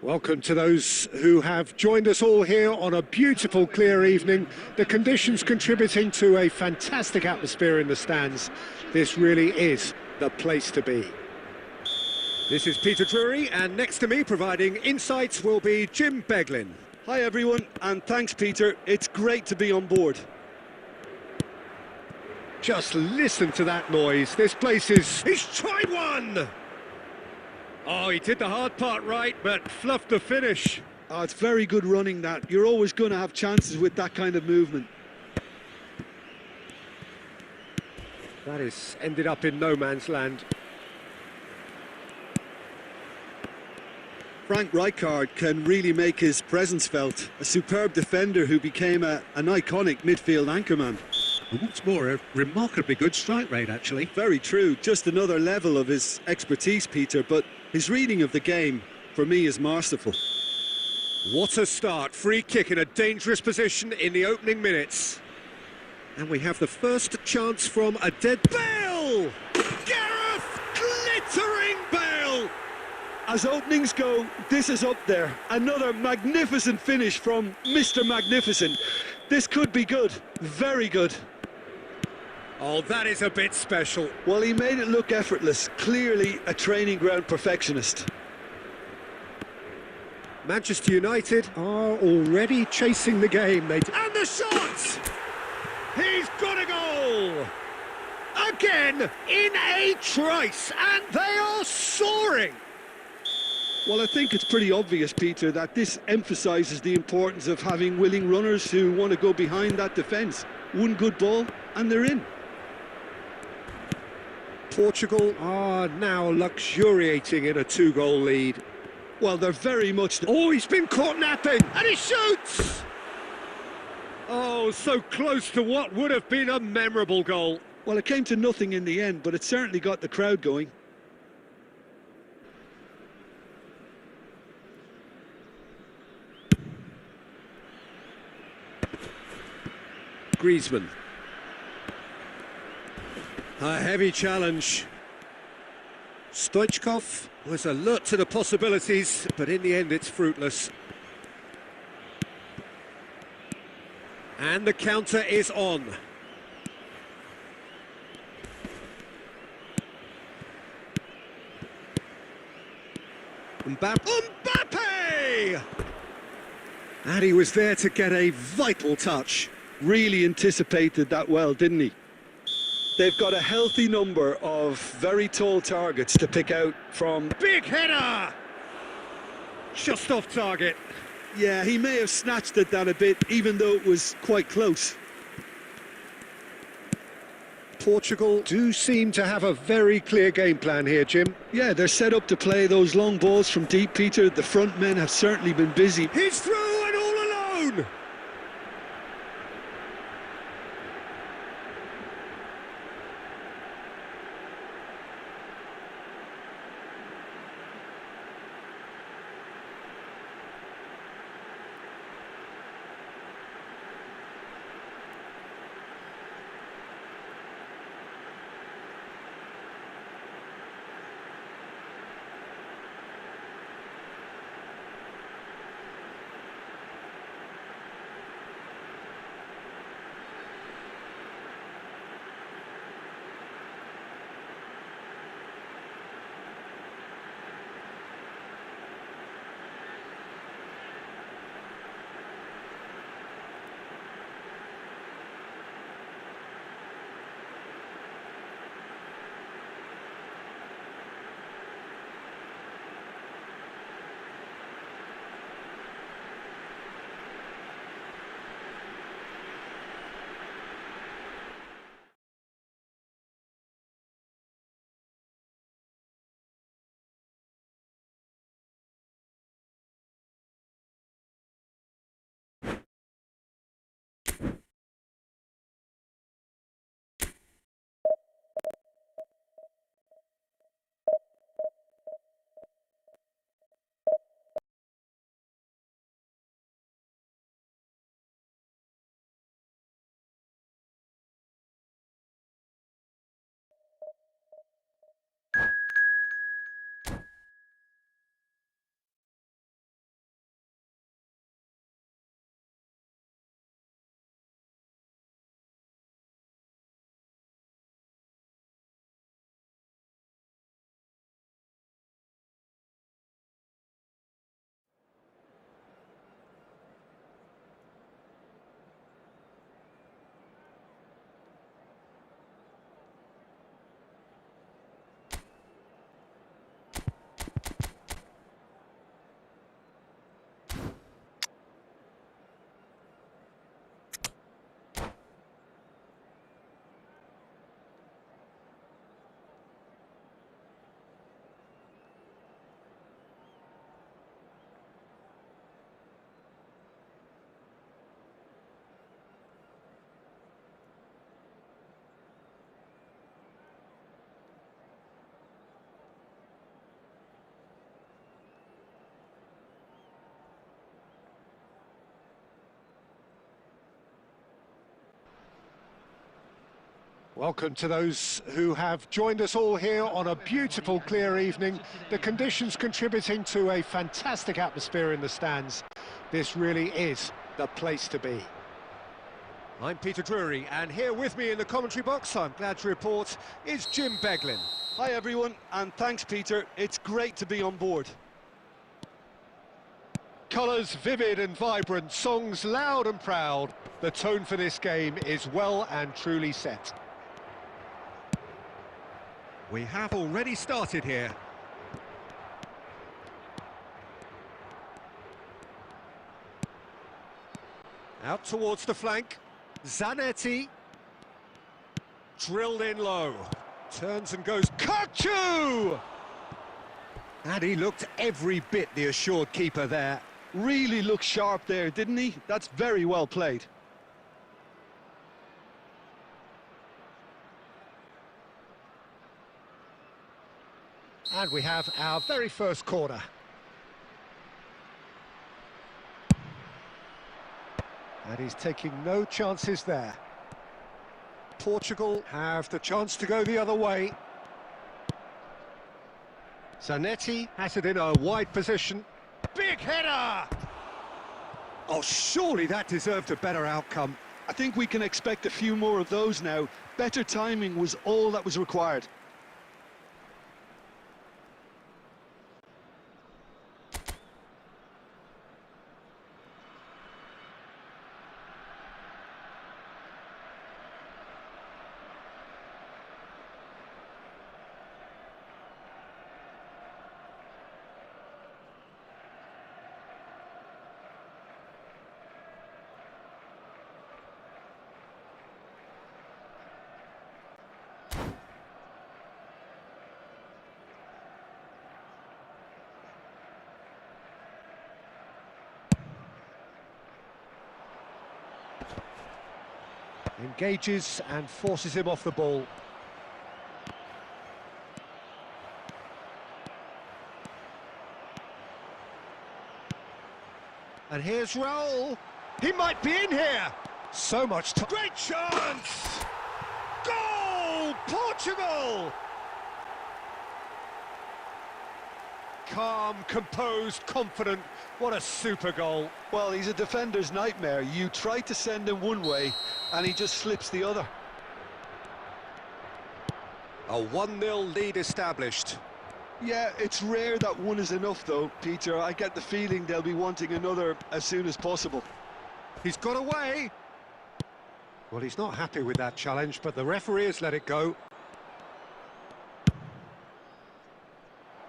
Welcome to those who have joined us all here on a beautiful, clear evening. The conditions contributing to a fantastic atmosphere in the stands. This really is the place to be. This is Peter Drury, and next to me providing insights will be Jim Beglin. Hi everyone, and thanks Peter, it's great to be on board. Just listen to that noise. This place is... He's tried one! Oh, he did the hard part right, but fluffed the finish. Oh, it's very good running that. You're always going to have chances with that kind of movement. That is ended up in no man's land. Frank Rijkaard can really make his presence felt. A superb defender who became an iconic midfield anchorman. And what's more, a remarkably good strike rate, actually. Very true. Just another level of his expertise, Peter, but his reading of the game, for me, is masterful. What a start. Free kick in a dangerous position in the opening minutes. And we have the first chance from a dead Bale! Gareth! Glittering Bale! As openings go, this is up there. Another magnificent finish from Mr. Magnificent. This could be good. Very good. Oh, that is a bit special. Well, he made it look effortless. Clearly a training ground perfectionist. Manchester United are already chasing the game. And the shot! He's got a goal! Again, in a trice, and they are soaring! Well, I think it's pretty obvious, Peter, that this emphasises the importance of having willing runners who want to go behind that defence. One good ball, and they're in. Portugal are now luxuriating in a two-goal lead. Well, they're very much... Oh, he's been caught napping, and he shoots! Oh, so close to what would have been a memorable goal. Well, it came to nothing in the end, but it certainly got the crowd going. Griezmann. A heavy challenge. Stoichkov was alert to the possibilities, but in the end it's fruitless. And the counter is on. Mbappe! And he was there to get a vital touch. Really anticipated that well, didn't he? They've got a healthy number of very tall targets to pick out from. Big header! Just off target. Yeah, he may have snatched at that a bit, even though it was quite close. Portugal do seem to have a very clear game plan here, Jim. Yeah, they're set up to play those long balls from deep, Peter. The front men have certainly been busy. He's through and all alone! Welcome to those who have joined us all here on a beautiful, clear evening. The conditions contributing to a fantastic atmosphere in the stands. This really is the place to be. I'm Peter Drury, and here with me in the commentary box, I'm glad to report, is Jim Beglin. Hi everyone, and thanks Peter, it's great to be on board. Colours vivid and vibrant, songs loud and proud. The tone for this game is well and truly set. We have already started here. Out towards the flank. Zanetti. Drilled in low. Turns and goes. Kachu! And he looked every bit the assured keeper there. Really looked sharp there, didn't he? That's very well played. And we have our very first corner. And he's taking no chances there. Portugal have the chance to go the other way. Zanetti has it in a wide position. Big header! Oh, surely that deserved a better outcome. I think we can expect a few more of those now. Better timing was all that was required. Engages and forces him off the ball. And here's Raul. He might be in here. So much time. Great chance! Goal! Portugal! Calm, composed, confident. What a super goal. Well, he's a defender's nightmare. You try to send him one way, and he just slips the other. A 1-0 lead established. Yeah, it's rare that one is enough, though, Peter. I get the feeling they'll be wanting another as soon as possible. He's got away. Well, he's not happy with that challenge, but the referee has let it go.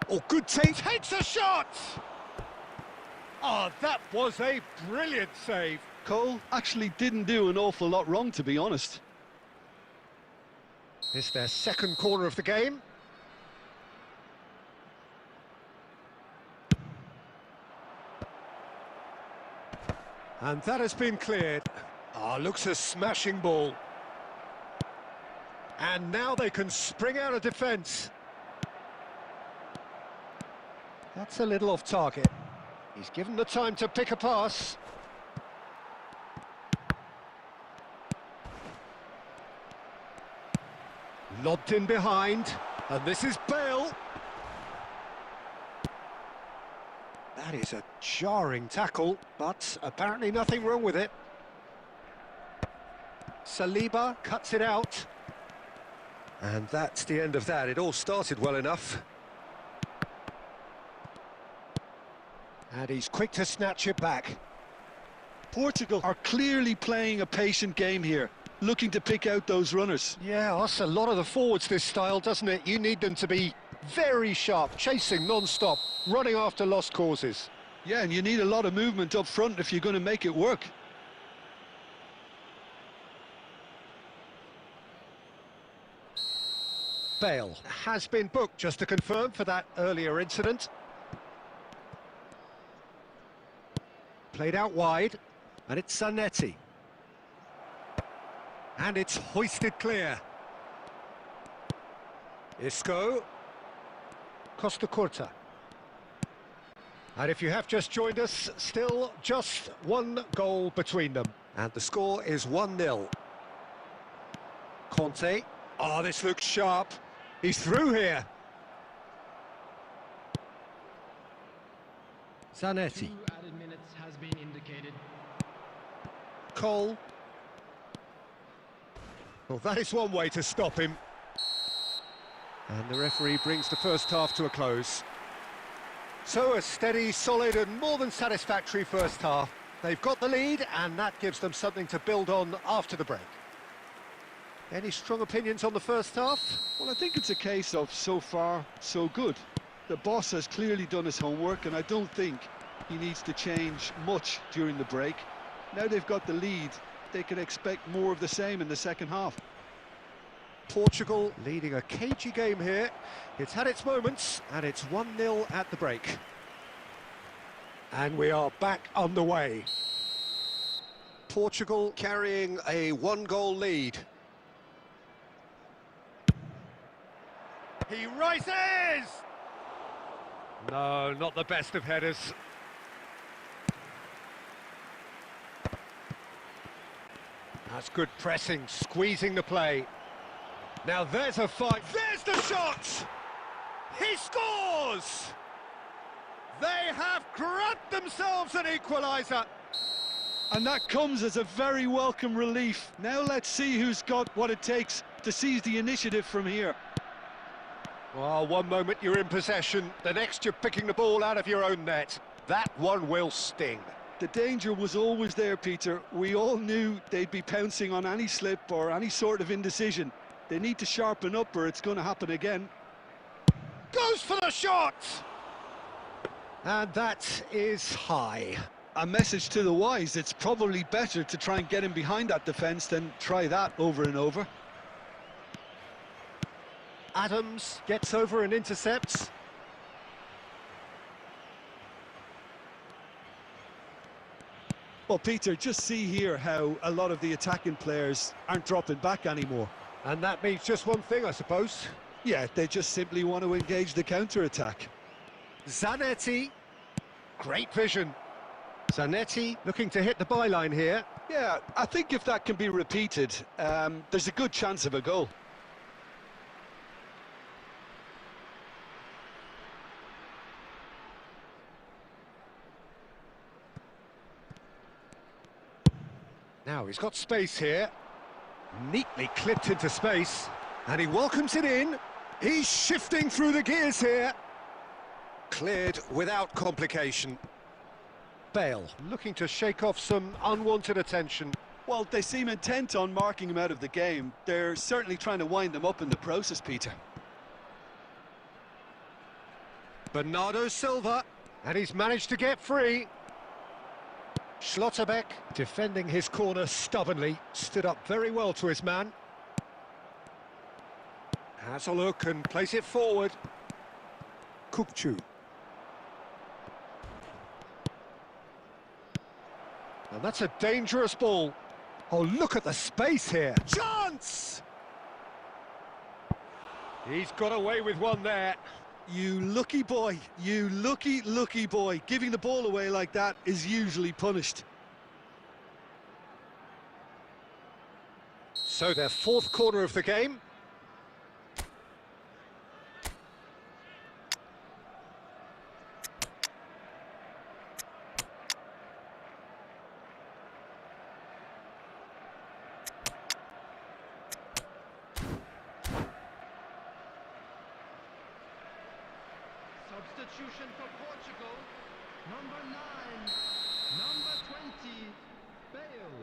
Oh, good take. Takes a shot! Oh, that was a brilliant save. Cole actually didn't do an awful lot wrong, to be honest. It's their second corner of the game. And that has been cleared. Ah, looks a smashing ball. And now they can spring out of defence. That's a little off target. He's given the time to pick a pass. Lobbed in behind, and this is Bale. That is a jarring tackle, but apparently nothing wrong with it. Saliba cuts it out. And that's the end of that. It all started well enough. And he's quick to snatch it back. Portugal are clearly playing a patient game here, looking to pick out those runners. Yeah, that's a lot of the forwards, this style, doesn't it? You need them to be very sharp, chasing non-stop, running after lost causes. Yeah, and you need a lot of movement up front if you're going to make it work. Bale has been booked, just to confirm, for that earlier incident. Played out wide, and it's Zanetti. And it's hoisted clear. Isco. Costa Curta. And if you have just joined us, still just one goal between them. And the score is 1-0. Conte Oh, this looks sharp. He's through here. Zanetti. 2 added minutes has been indicated. Cole. Well, that is one way to stop him. And the referee brings the first half to a close. So a steady, solid and more than satisfactory first half. They've got the lead and that gives them something to build on after the break. Any strong opinions on the first half? Well, I think it's a case of so far, so good. The boss has clearly done his homework, and I don't think he needs to change much during the break. Now they've got the lead, they can expect more of the same in the second half. Portugal leading a cagey game here. It's had its moments, and it's 1-0 at the break. And we are back underway. Portugal carrying a 1-goal lead. He rises! No, not the best of headers. That's good pressing, squeezing the play. Now there's a fight. There's the shot! He scores! They have grabbed themselves an equaliser. And that comes as a very welcome relief. Now let's see who's got what it takes to seize the initiative from here. Well, one moment you're in possession, the next you're picking the ball out of your own net. That one will sting. The danger was always there, Peter. We all knew they'd be pouncing on any slip or any sort of indecision. They need to sharpen up or it's going to happen again. Goes for the shot! And that is high. A message to the wise, it's probably better to try and get him behind that defence than try that over and over. Adams gets over and intercepts. Well, Peter, just see here how a lot of the attacking players aren't dropping back anymore. And that means just one thing, I suppose. Yeah, they just simply want to engage the counter-attack. Zanetti, great vision. Zanetti looking to hit the byline here. Yeah, I think if that can be repeated, there's a good chance of a goal. Now he's got space here. Neatly clipped into space. And he welcomes it in. He's shifting through the gears here. Cleared without complication. Bale looking to shake off some unwanted attention. Well, they seem intent on marking him out of the game. They're certainly trying to wind him up in the process, Peter. Bernardo Silva, and he's managed to get free. Schlotterbeck defending his corner stubbornly, stood up very well to his man. Has a look and plays it forward. Kukcu. And that's a dangerous ball. Oh, look at the space here. Chance! He's got away with one there. You lucky boy, you lucky boy. Giving the ball away like that is usually punished. So their fourth corner of the game. Substitution for Portugal. Number 9, number 20, Bale.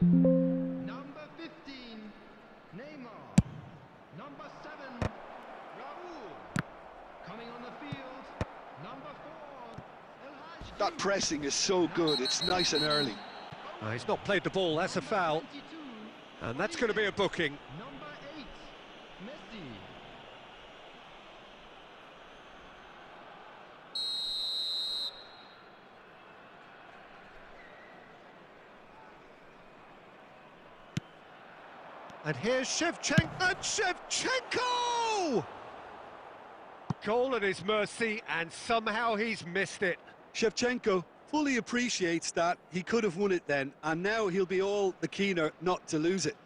Number 15, Neymar. Number 7, Raul. Coming on the field, number 4, El Hadji. That pressing is so good, it's nice and early. He's not played the ball, that's a foul. 22, And that's going to be a booking. number 8, Messi. And here's Shevchenko. And Shevchenko! Goal at his mercy, and somehow he's missed it. Shevchenko fully appreciates that he could have won it then, and now he'll be all the keener not to lose it.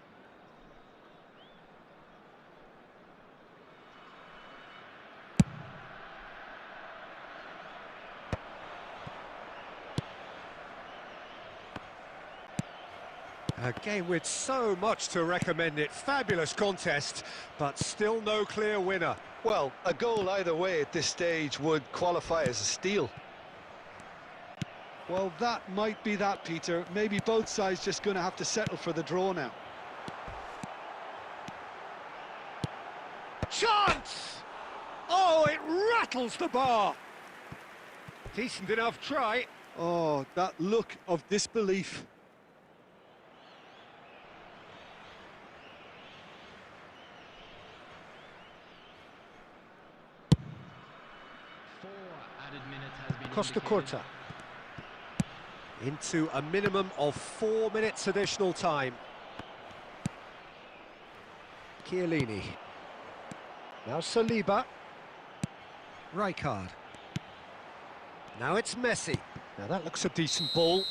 A game with so much to recommend it. Fabulous contest, but still no clear winner. Well, a goal either way at this stage would qualify as a steal. Well, that might be that, Peter. Maybe both sides just going to have to settle for the draw now. Chance! Oh, it rattles the bar. Decent enough try. Oh, that look of disbelief. Costa Curta. Into a minimum of 4 minutes additional time. Chiellini. Now Saliba. Rijkaard. Now it's Messi. Now that looks a decent ball.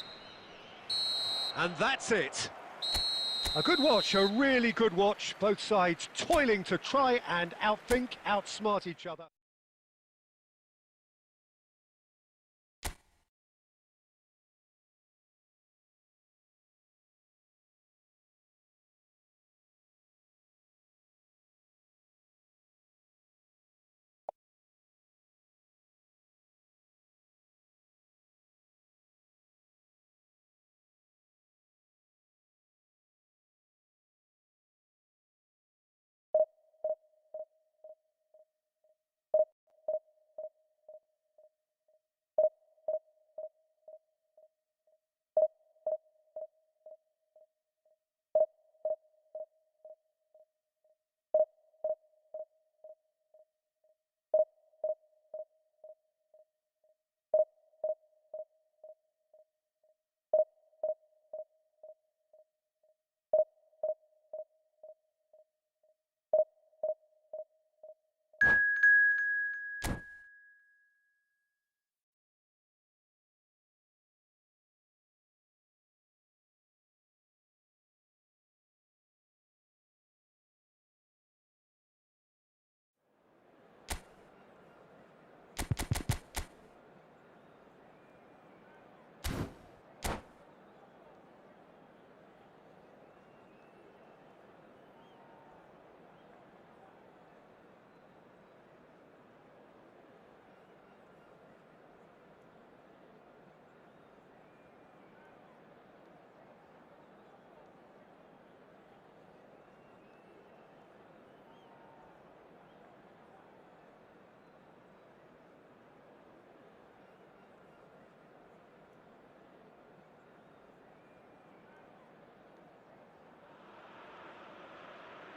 And that's it. A good watch, a really good watch. Both sides toiling to try and outthink, outsmart each other.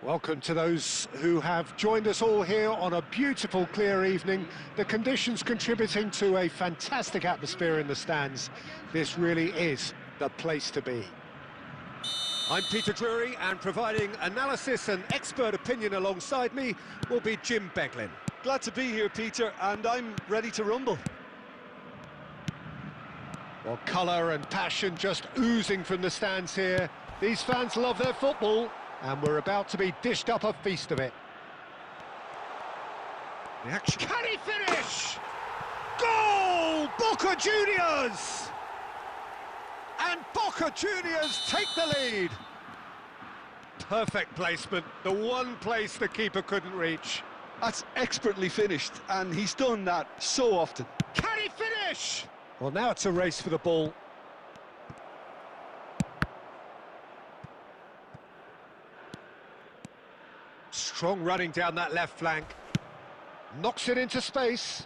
Welcome to those who have joined us all here on a beautiful, clear evening. The conditions contributing to a fantastic atmosphere in the stands. This really is the place to be. I'm Peter Drury, and providing analysis and expert opinion alongside me will be Jim Beglin. Glad to be here, Peter, and I'm ready to rumble. Well, colour and passion just oozing from the stands here. These fans love their football, and we're about to be dished up a feast of it. The action. Can he finish? Goal! Boca Juniors! And Boca Juniors take the lead. Perfect placement, the one place the keeper couldn't reach. That's expertly finished, and he's done that so often. Can he finish? Well, now it's a race for the ball. Strong running down that left flank. Knocks it into space.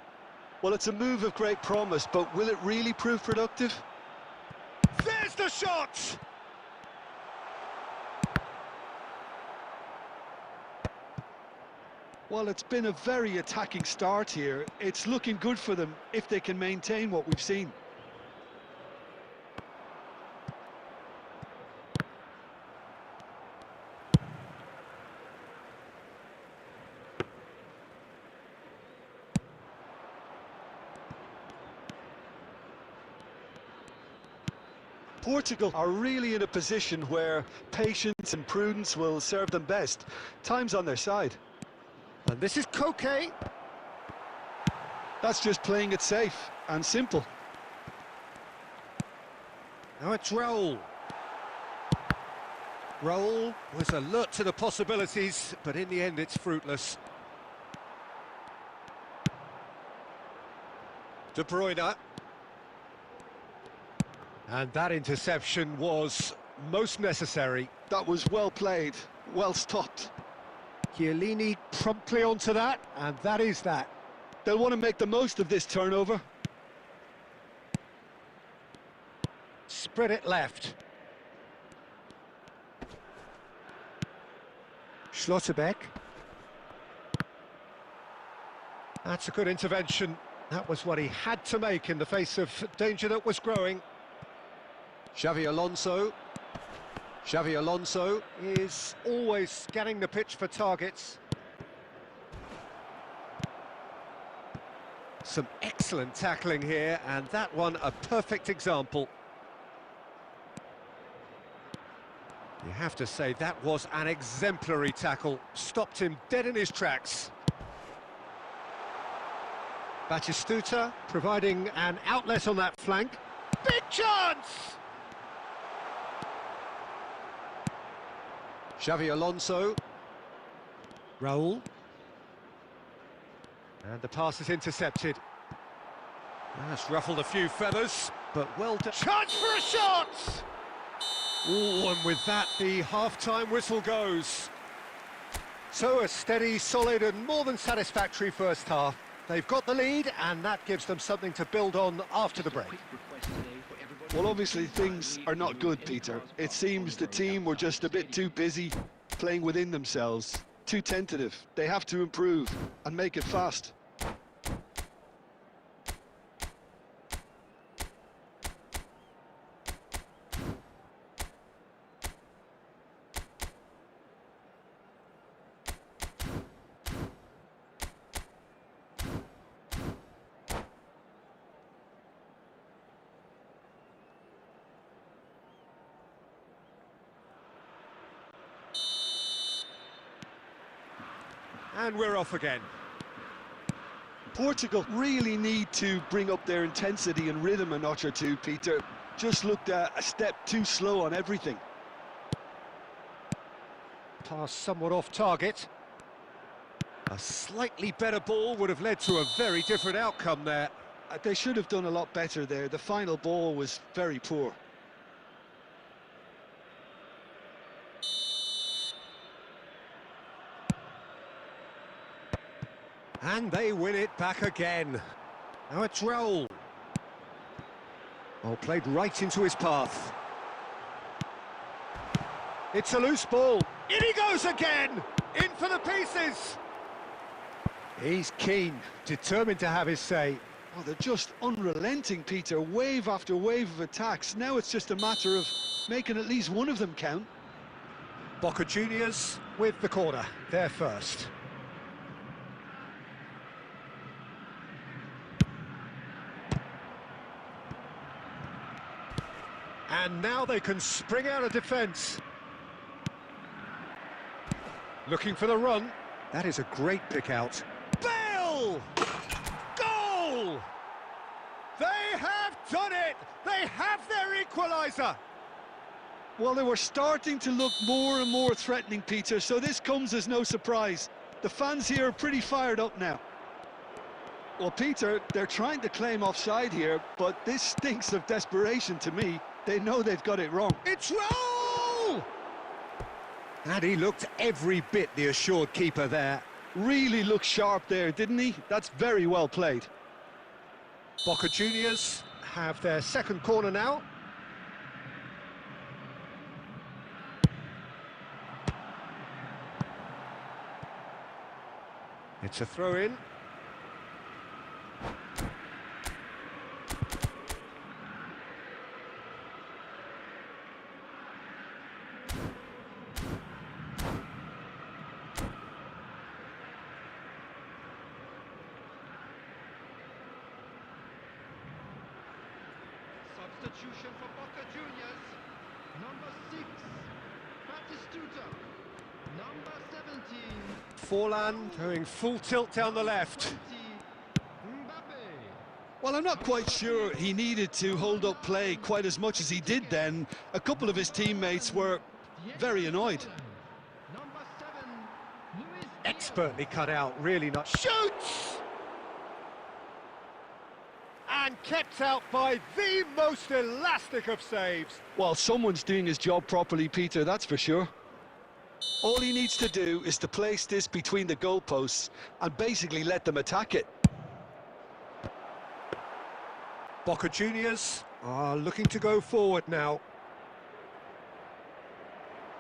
Well, it's a move of great promise, but will it really prove productive? There's the shot! Well, it's been a very attacking start here. It's looking good for them if they can maintain what we've seen. Portugal are really in a position where patience and prudence will serve them best. Time's on their side. And this is Koke. That's just playing it safe and simple. Now it's Raul. Raul was alert to the possibilities, but in the end it's fruitless. De Bruyne. And that interception was most necessary. That was well played, well stopped. Chiellini promptly onto that, and that is that. They'll want to make the most of this turnover. Spread it left. Schlotterbeck. That's a good intervention. That was what he had to make in the face of danger that was growing. Xavi Alonso. Xavi Alonso is always scanning the pitch for targets. Some excellent tackling here, and that one a perfect example. You have to say that was an exemplary tackle. Stopped him dead in his tracks. Batistuta providing an outlet on that flank. Big chance! Xavi Alonso. Raul. And the pass is intercepted. That's ruffled a few feathers, but well done. Chance for a shot! Ooh, and with that, the half-time whistle goes. So a steady, solid and more than satisfactory first half. They've got the lead, and that gives them something to build on after the break. Well, obviously things are not good, Peter. It seems the team were just a bit too busy playing within themselves, too tentative. They have to improve and make it fast. And we're off again. Portugal really need to bring up their intensity and rhythm a notch or two, Peter. Just looked a step too slow on everything. Pass somewhat off target. A slightly better ball would have led to a very different outcome there. They should have done a lot better there. The final ball was very poor. And they win it back again. Now it's Raul. Oh, played right into his path. It's a loose ball. In he goes again! In for the pieces! He's keen, determined to have his say. Oh, they're just unrelenting, Peter. Wave after wave of attacks. Now it's just a matter of making at least one of them count. Boca Juniors with the corner. They're first. And now they can spring out of defence. Looking for the run. That is a great pick out. Bale! Goal! They have done it! They have their equaliser! Well, they were starting to look more and more threatening, Peter, so this comes as no surprise. The fans here are pretty fired up now. Well, Peter, they're trying to claim offside here, but this stinks of desperation to me. They know they've got it wrong. It's Raul! And he looked every bit the assured keeper there. Really looked sharp there, didn't he? That's very well played. Boca Juniors have their second corner now. It's a throw-in. Substitution for Boca Juniors. Number 6, Batistuta. Number 17, Forlan going full tilt down the left. Mbappe. Well, I'm not quite sure he needed to hold up play quite as much as he did then. A couple of his teammates were very annoyed. Number 7, Luis Expertly cut out, really not. Shoots! And kept out by the most elastic of saves. Well, someone's doing his job properly, Peter, that's for sure. All he needs to do is to place this between the goalposts and basically let them attack it. Boca Juniors are looking to go forward now.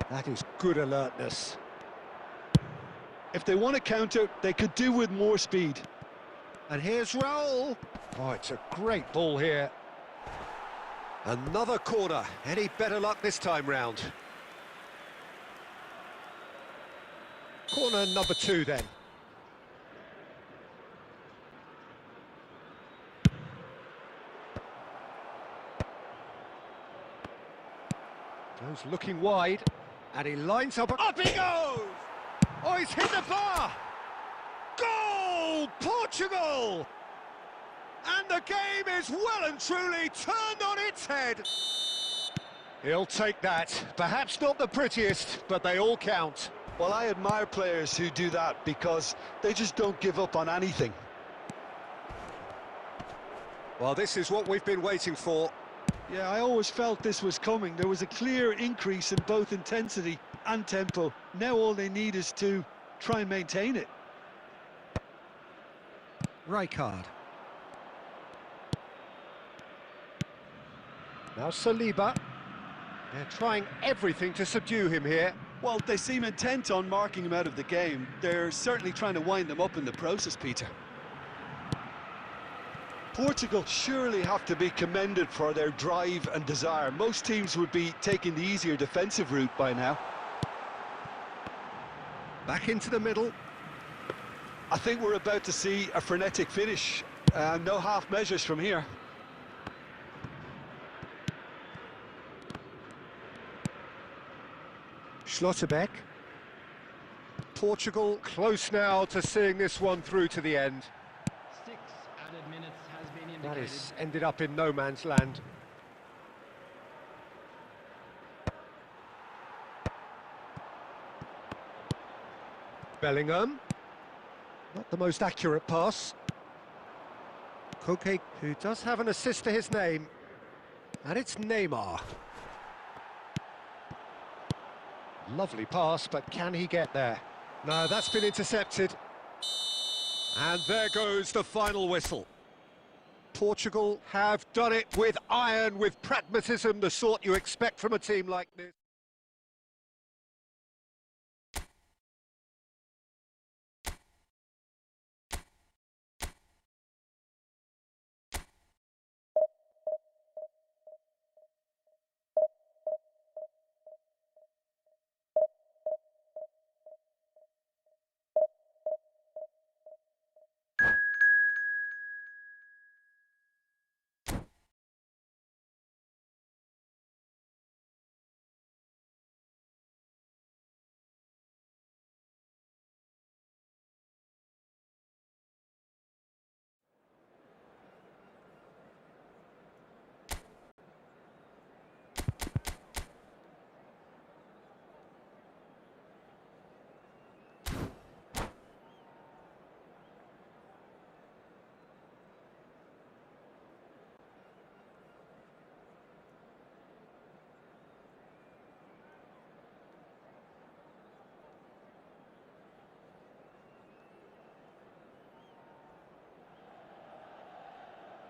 That is good alertness. If they want to counter, they could do with more speed. And here's Raul. Oh, it's a great ball here. Another corner. Any better luck this time round? Corner number 2 then. Goes looking wide, and he lines up. Up he goes! Oh, he's hit the bar! Goal! Portugal! And the game is well and truly turned on its head. He'll take that. Perhaps not the prettiest, but they all count. Well, I admire players who do that because they just don't give up on anything. Well, this is what we've been waiting for. Yeah, I always felt this was coming. There was a clear increase in both intensity and tempo. Now all they need is to try and maintain it. Rijkaard. Now Saliba. They're trying everything to subdue him here. Well, they seem intent on marking him out of the game. They're certainly trying to wind them up in the process, Peter. Portugal surely have to be commended for their drive and desire. Most teams would be taking the easier defensive route by now. Back into the middle. I think we're about to see a frenetic finish. No half measures from here. Schlotterbeck. Portugal close now to seeing this one through to the end. 6 added minutes has been That indicated. is ended up in no man's land. Bellingham. Not the most accurate pass. Koke, who does have an assist to his name. And it's Neymar. Lovely pass, but can he get there? No, that's been intercepted. And there goes the final whistle. Portugal have done it with iron, with pragmatism, the sort you expect from a team like this.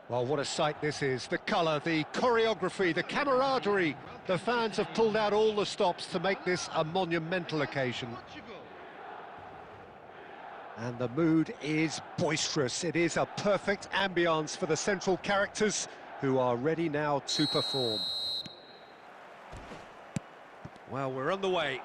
Well, what a sight this is. The colour, the choreography, the camaraderie. The fans have pulled out all the stops to make this a monumental occasion. Portugal. And the mood is boisterous. It is a perfect ambience for the central characters who are ready now to perform. Well, we're on the way.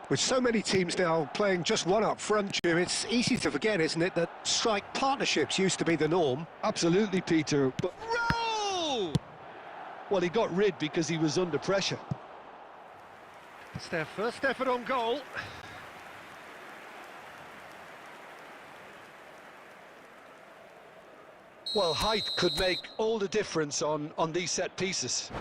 With so many teams now playing just one up front, Jim, it's easy to forget, isn't it, that strike partnerships used to be the norm. Absolutely, Peter. But Roll! well, he got rid because he was under pressure. It's their first effort on goal. Well, height could make all the difference on these set pieces.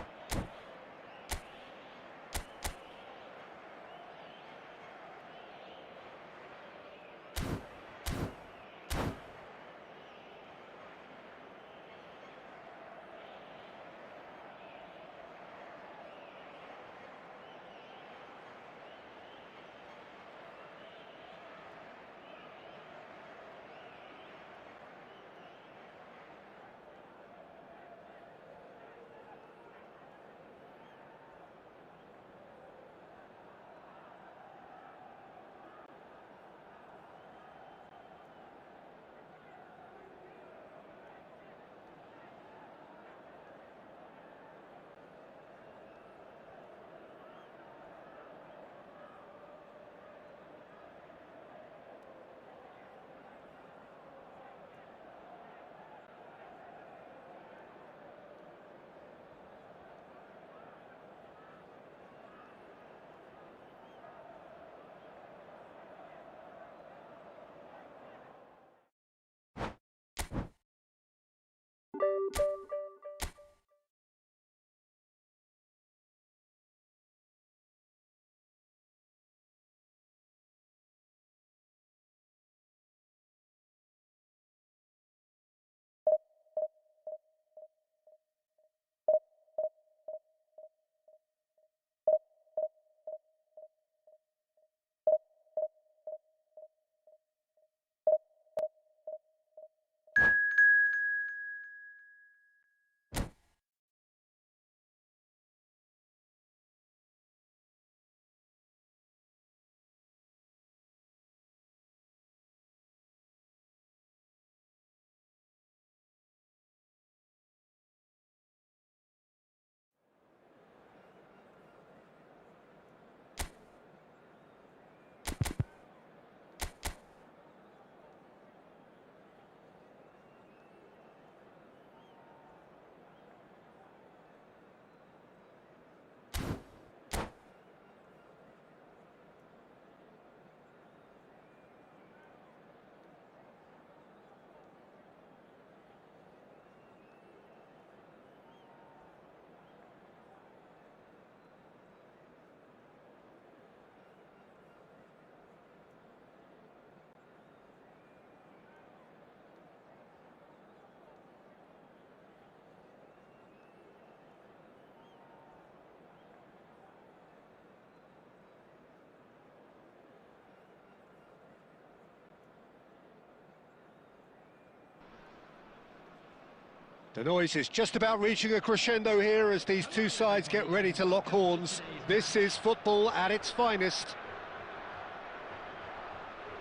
The noise is just about reaching a crescendo here as these two sides get ready to lock horns. This is football at its finest.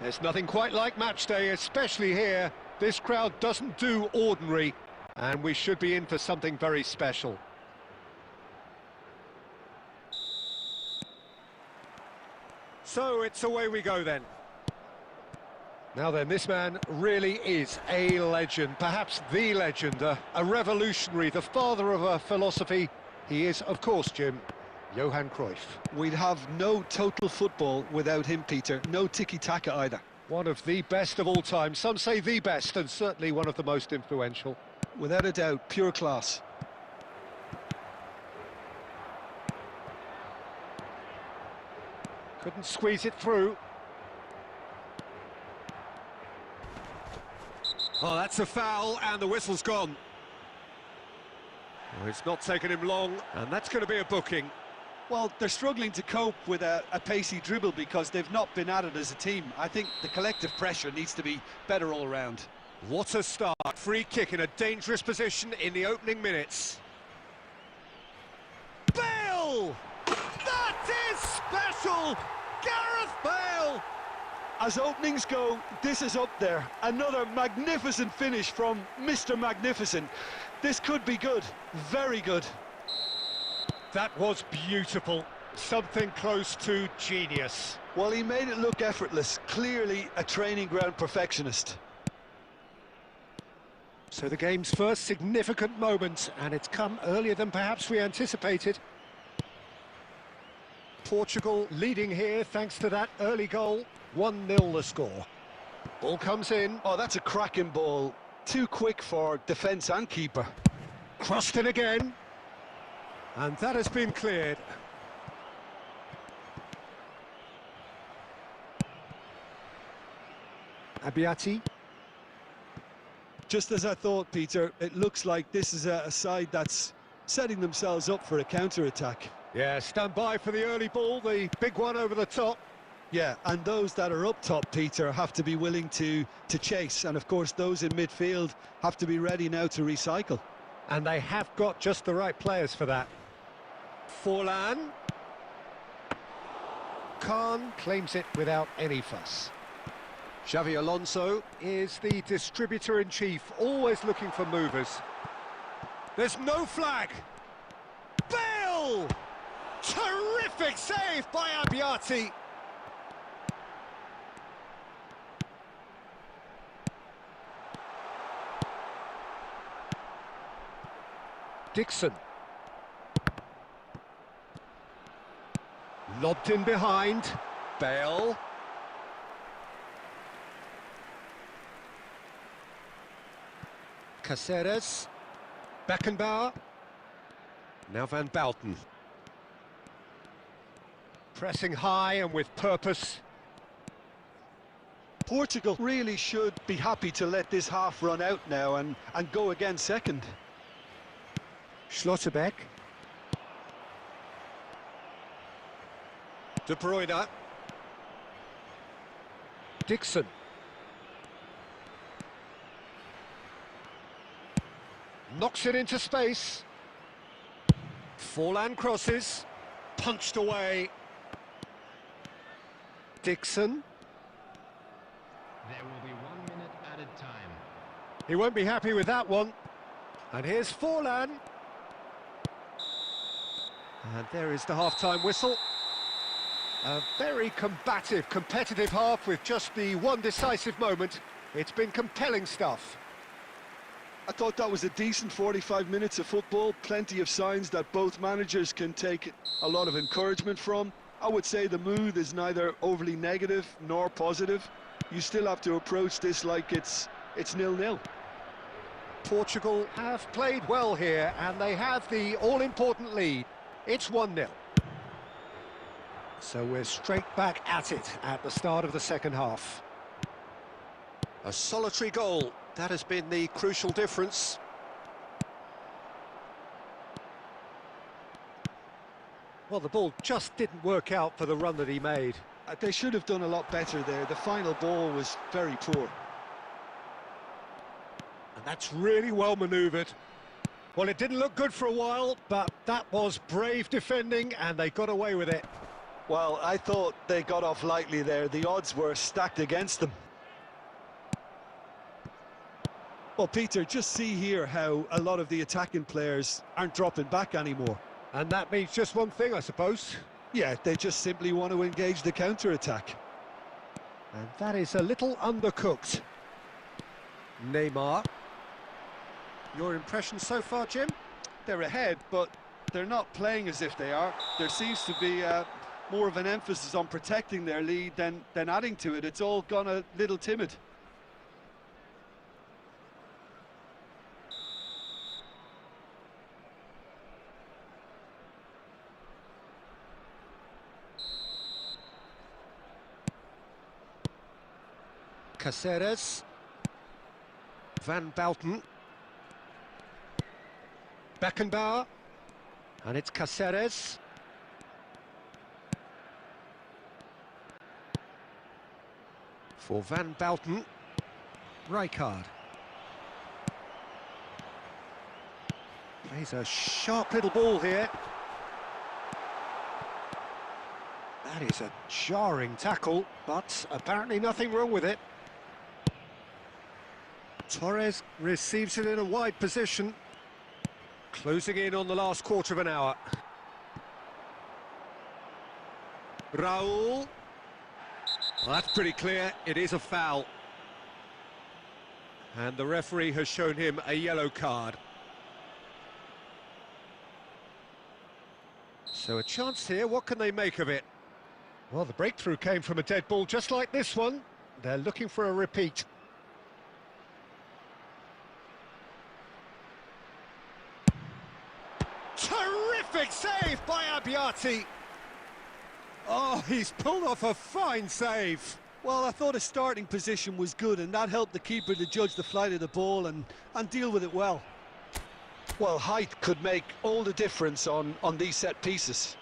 There's nothing quite like match day, especially here. This crowd doesn't do ordinary, and we should be in for something very special. So it's away we go then. Now then, this man really is a legend, perhaps the legend, a revolutionary, the father of a philosophy. He is, of course, Jim, Johan Cruyff. We'd have no total football without him, Peter. No tiki-taka either. One of the best of all time. Some say the best, and certainly one of the most influential. Without a doubt, pure class. Couldn't squeeze it through. Oh, that's a foul, and the whistle's gone. Well, it's not taken him long, and that's going to be a booking. Well, they're struggling to cope with a pacey dribble because they've not been at it as a team. I think the collective pressure needs to be better all around. What a start. Free kick in a dangerous position in the opening minutes. Bale! That is special! Gareth Bale! As openings go, this is up there. Another magnificent finish from Mr. Magnificent. This could be good, very good. That was beautiful. Something close to genius. Well, he made it look effortless. Clearly a training ground perfectionist. So the game's first significant moment, and it's come earlier than perhaps we anticipated. Portugal leading here thanks to that early goal. 1-0 the score. Ball comes in. Oh, that's a cracking ball. Too quick for defence and keeper. Crossed in again. And that has been cleared. Abiati. Just as I thought, Peter, it looks like this is a side that's setting themselves up for a counter-attack. Yeah, stand by for the early ball, the big one over the top. Yeah, and those that are up top, Peter, have to be willing to chase. And, of course, those in midfield have to be ready now to recycle. And they have got just the right players for that. Forlan. Khan claims it without any fuss. Xavi Alonso is the distributor-in-chief, always looking for movers. There's no flag. Bale! Terrific save by Abiati. Dixon. Lobbed in behind. Bale. Caceres. Beckenbauer. Now Van Bouten. Pressing high and with purpose. Portugal really should be happy to let this half run out now and go again second. Schlotterbeck. De Bruyne. Dixon. Knocks it into space. Forlan crosses. Punched away. Dixon. There will be 1 minute added time. He won't be happy with that one. And here's Forlan. And there is the half-time whistle. A very combative, competitive half with just the one decisive moment. It's been compelling stuff. I thought that was a decent 45 minutes of football. Plenty of signs that both managers can take a lot of encouragement from. I would say the mood is neither overly negative nor positive. You still have to approach this like it's 0-0. Portugal have played well here, and they have the all-important lead. It's 1-0. So we're straight back at it at the start of the second half. A solitary goal, that has been the crucial difference. Well, the ball just didn't work out for the run that he made. They should have done a lot better there. The final ball was very poor. And that's really well manoeuvred. Well, it didn't look good for a while, but that was brave defending, and they got away with it. Well, I thought they got off lightly there. The odds were stacked against them. Well, Peter, just see here how a lot of the attacking players aren't dropping back anymore. And that means just one thing, I suppose. Yeah, they just simply want to engage the counter-attack. And that is a little undercooked. Neymar. Your impression so far, Jim? They're ahead, but they're not playing as if they are. There seems to be more of an emphasis on protecting their lead than adding to it. It's all gone a little timid. Caceres. Van Bouten. Beckenbauer. And it's Caceres. For Van Bouten. Rijkaard. Plays a sharp little ball here. That is a jarring tackle, but apparently nothing wrong with it. Torres receives it in a wide position. Closing in on the last quarter of an hour. Raul. Well, that's pretty clear, it is a foul. And the referee has shown him a yellow card. So a chance here, what can they make of it? Well, the breakthrough came from a dead ball just like this one. They're looking for a repeat. Terrific save by Abbiati. Oh, he's pulled off a fine save. Well, I thought his starting position was good, and that helped the keeper to judge the flight of the ball and deal with it well. Well, height could make all the difference on these set pieces.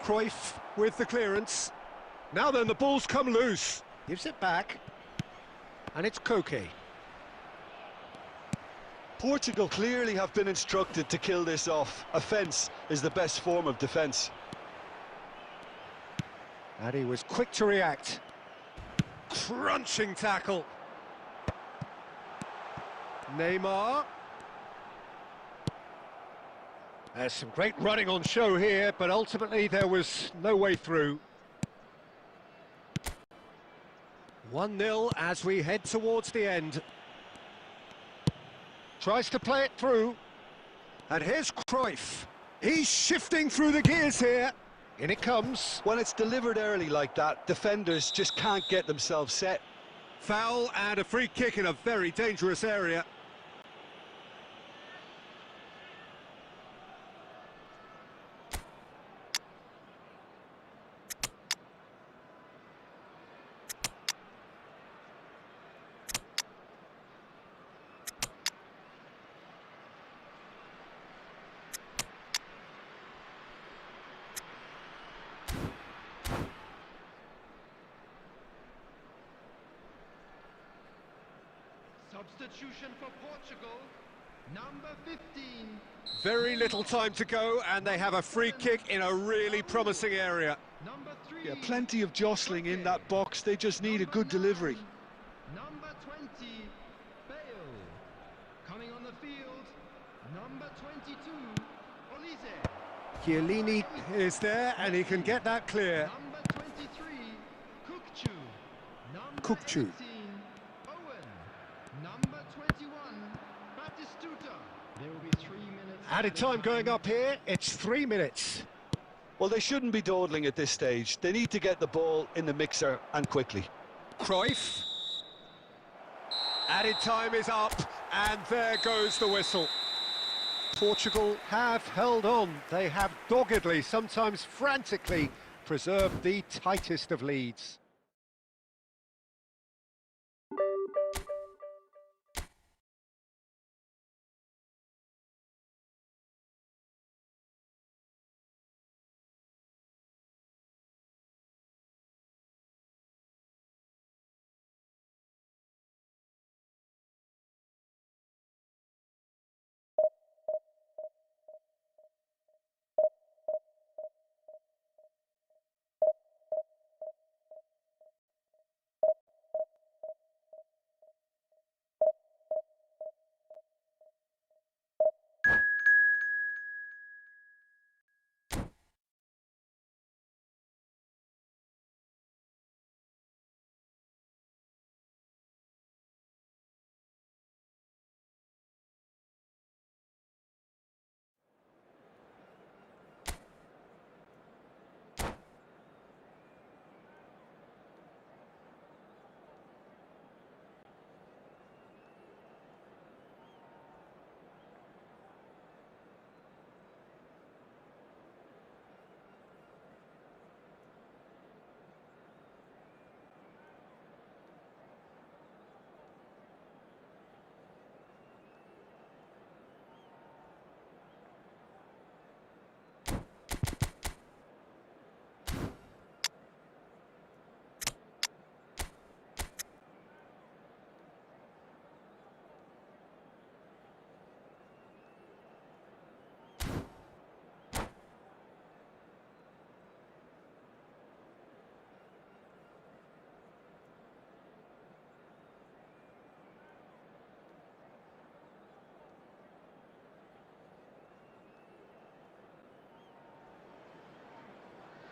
Cruyff with the clearance. Now then, the ball's come loose. Gives it back. And it's Koke. Portugal clearly have been instructed to kill this off. Offence is the best form of defence. And he was quick to react. Crunching tackle. Neymar. There's some great running on show here, but ultimately there was no way through. 1-0 as we head towards the end. Tries to play it through. And here's Cruyff. He's shifting through the gears here. In it comes. When it's delivered early like that, defenders just can't get themselves set. Foul and a free kick in a very dangerous area. Substitution for Portugal, number 15. Very little time to go, and they have a free kick in a really promising area. Number 3. Yeah, plenty of jostling in that box. They just need a good delivery. Number 20, Bale. Coming on the field, number 22, Olise. Chiellini is there, and he can get that clear. Number 23, Kukçu. Number Kukçu. 18, Owen. Number 21, Batistuta. There will be 3 minutes. Added time going up here, it's 3 minutes. Well, they shouldn't be dawdling at this stage. They need to get the ball in the mixer and quickly. Cruyff. Added time is up, and there goes the whistle. Portugal have held on. They have doggedly, sometimes frantically, preserved the tightest of leads.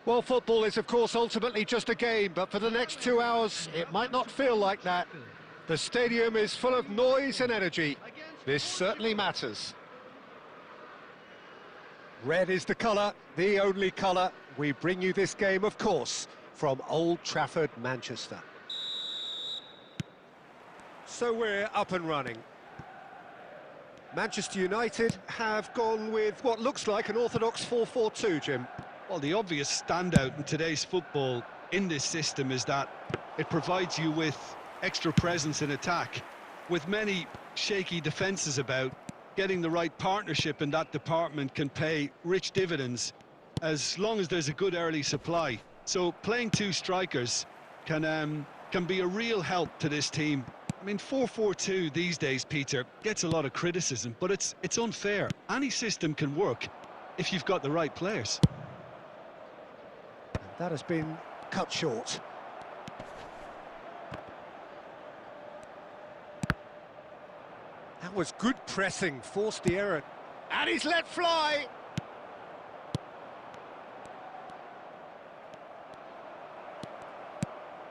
Well, football is, of course, ultimately just a game, but for the next 2 hours, it might not feel like that. The stadium is full of noise and energy. This certainly matters. Red is the colour, the only colour. We bring you this game, of course, from Old Trafford, Manchester. So we're up and running. Manchester United have gone with what looks like an orthodox 4-4-2, Jim. Well, the obvious standout in today's football in this system is that it provides you with extra presence in attack. With many shaky defences about, getting the right partnership in that department can pay rich dividends as long as there's a good early supply. So playing two strikers can be a real help to this team. I mean, 4-4-2 these days, Peter, gets a lot of criticism, but it's unfair. Any system can work if you've got the right players. That has been cut short. That was good pressing, forced the error. And he's let fly!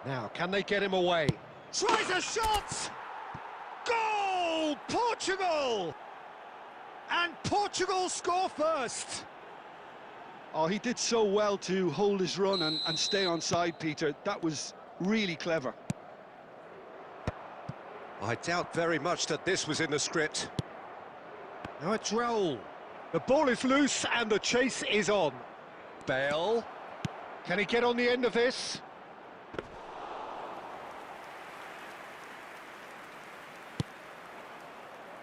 Now, can they get him away? Tries a shot! Goal! Portugal! And Portugal score first! Oh, he did so well to hold his run and stay on side, Peter. That was really clever. I doubt very much that this was in the script. Now it's Raul. The ball is loose and the chase is on. Bale. Can he get on the end of this?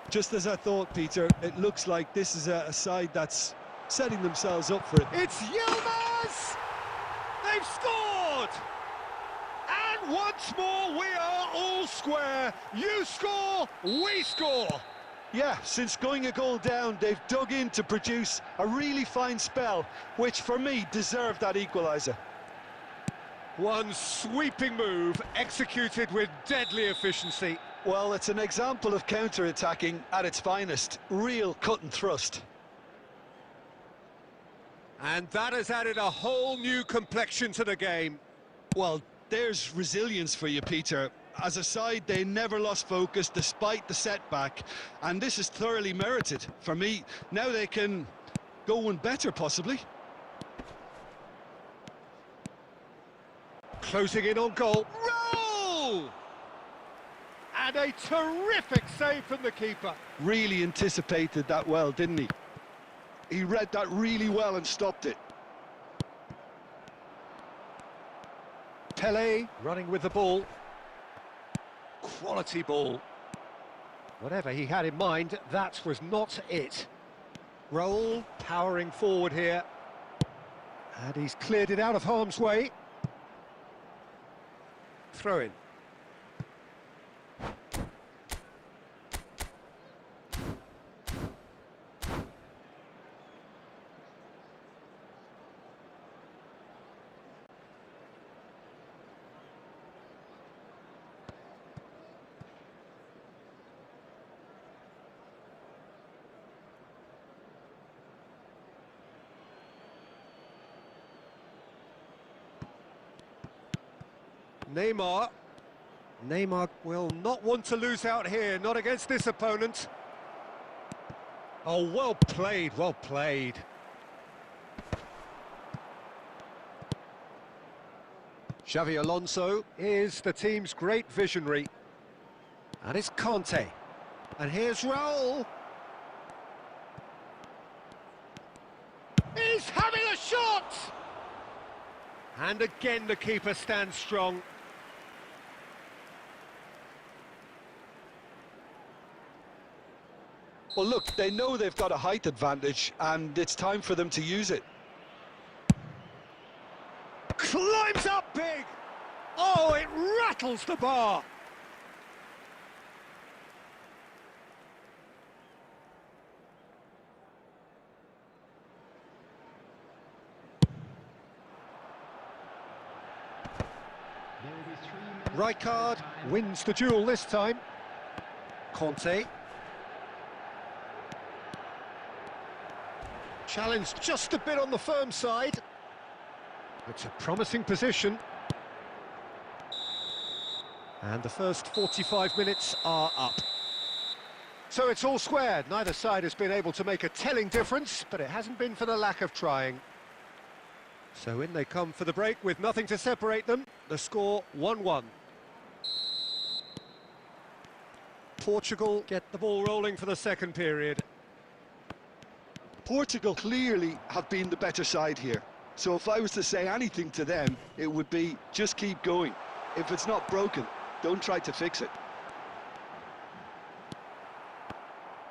Just as I thought, Peter, it looks like this is a side that's setting themselves up for it. It's Yilmaz! They've scored! And once more we are all square. You score, we score. Yeah, since going a goal down, they've dug in to produce a really fine spell, which for me deserved that equaliser. One sweeping move executed with deadly efficiency. Well, it's an example of counter-attacking at its finest. Real cut and thrust. And that has added a whole new complexion to the game. Well, there's resilience for you, Peter. As a side, they never lost focus despite the setback, and this is thoroughly merited. For me, now they can go one better, possibly. Closing in on goal. Roll! And a terrific save from the keeper. Really anticipated that well, didn't he? He read that really well and stopped it. Pelé running with the ball. Quality ball. Whatever he had in mind, that was not it. Raul powering forward here. And he's cleared it out of harm's way. Throw in. Neymar will not want to lose out here, not against this opponent. Oh, well played, well played. Xavi Alonso is the team's great visionary. And it's Conte. And here's Raul. He's having a shot! And again the keeper stands strong. Well, look, they know they've got a height advantage, and it's time for them to use it. Climbs up big! Oh, it rattles the bar! Rijkaard wins the duel this time. Conte. Challenged just a bit on the firm side. It's a promising position. And the first 45 minutes are up. So it's all squared. Neither side has been able to make a telling difference, but it hasn't been for the lack of trying. So in they come for the break with nothing to separate them. The score 1-1. Portugal get the ball rolling for the second period. Portugal clearly have been the better side here. So if I was to say anything to them, it would be just keep going. If it's not broken, don't try to fix it.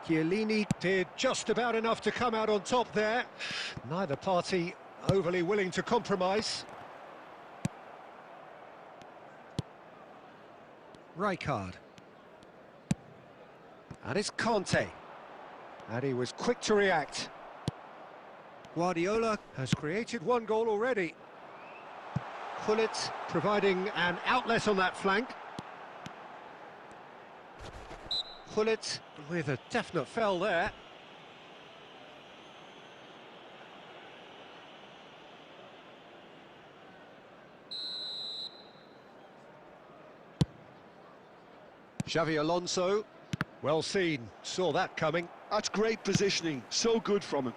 Chiellini did just about enough to come out on top there. Neither party overly willing to compromise. Rijkaard. And it's Conte. And he was quick to react. Guardiola has created one goal already. Gullit providing an outlet on that flank. Gullit with a definite foul there. Xavi Alonso, well seen, saw that coming. That's great positioning, so good from him.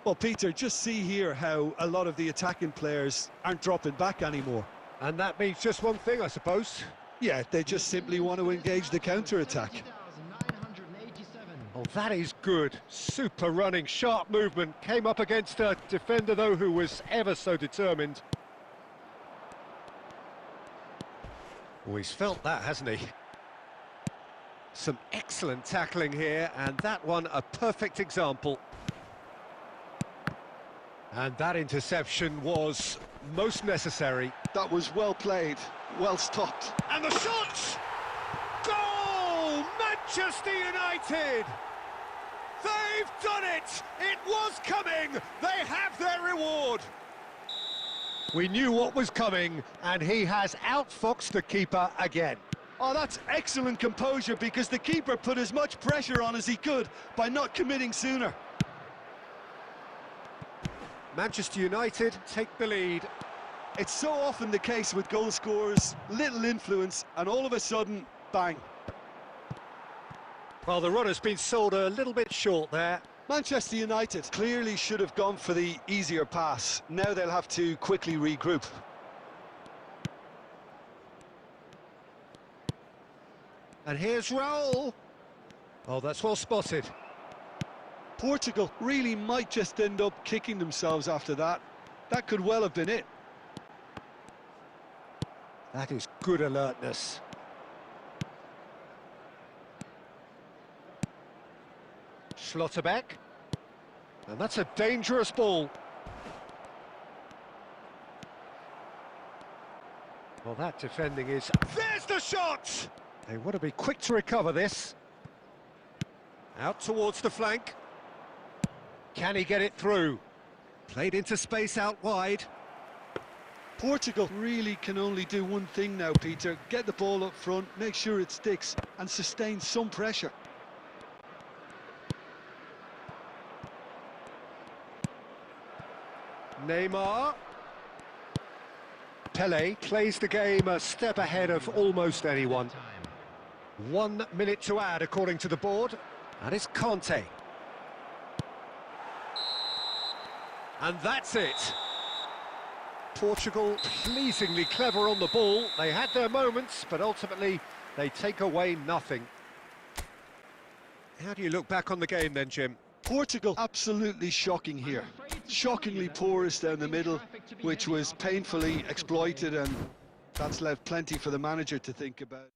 Well, Peter, just see here how a lot of the attacking players aren't dropping back anymore. And that means just one thing, I suppose. Yeah, they just simply want to engage the counter-attack. Oh, that is good. Super running, sharp movement. Came up against a defender, though, who was ever so determined. Oh, he's felt that, hasn't he? Some excellent tackling here, and that one a perfect example. And that interception was most necessary. That was well played, well stopped. And the shot! Goal! Manchester United! They've done it! It was coming! They have their reward! We knew what was coming, and he has outfoxed the keeper again. Oh, that's excellent composure, because the keeper put as much pressure on as he could by not committing sooner. Manchester United take the lead. It's so often the case with goal scorers, little influence, and all of a sudden, bang. Well, the run has been sold a little bit short there. Manchester United clearly should have gone for the easier pass. Now they'll have to quickly regroup. And here's Raul. Oh, that's well spotted. Portugal really might just end up kicking themselves after that. That could well have been it. That is good alertness. Schlotterbeck. And that's a dangerous ball. Well, that defending is... There's the shot! They want to be quick to recover this. Out towards the flank. Can he get it through? Played into space out wide. Portugal really can only do one thing now, Peter. Get the ball up front, make sure it sticks, and sustain some pressure. Neymar. Pele plays the game a step ahead of almost anyone. 1 minute to add, according to the board. And it's Conte. And that's it. Portugal pleasingly clever on the ball. They had their moments, but ultimately they take away nothing. How do you look back on the game then, Jim? Portugal absolutely shocking here. Shockingly porous down the middle, which was painfully exploited, and that's left plenty for the manager to think about.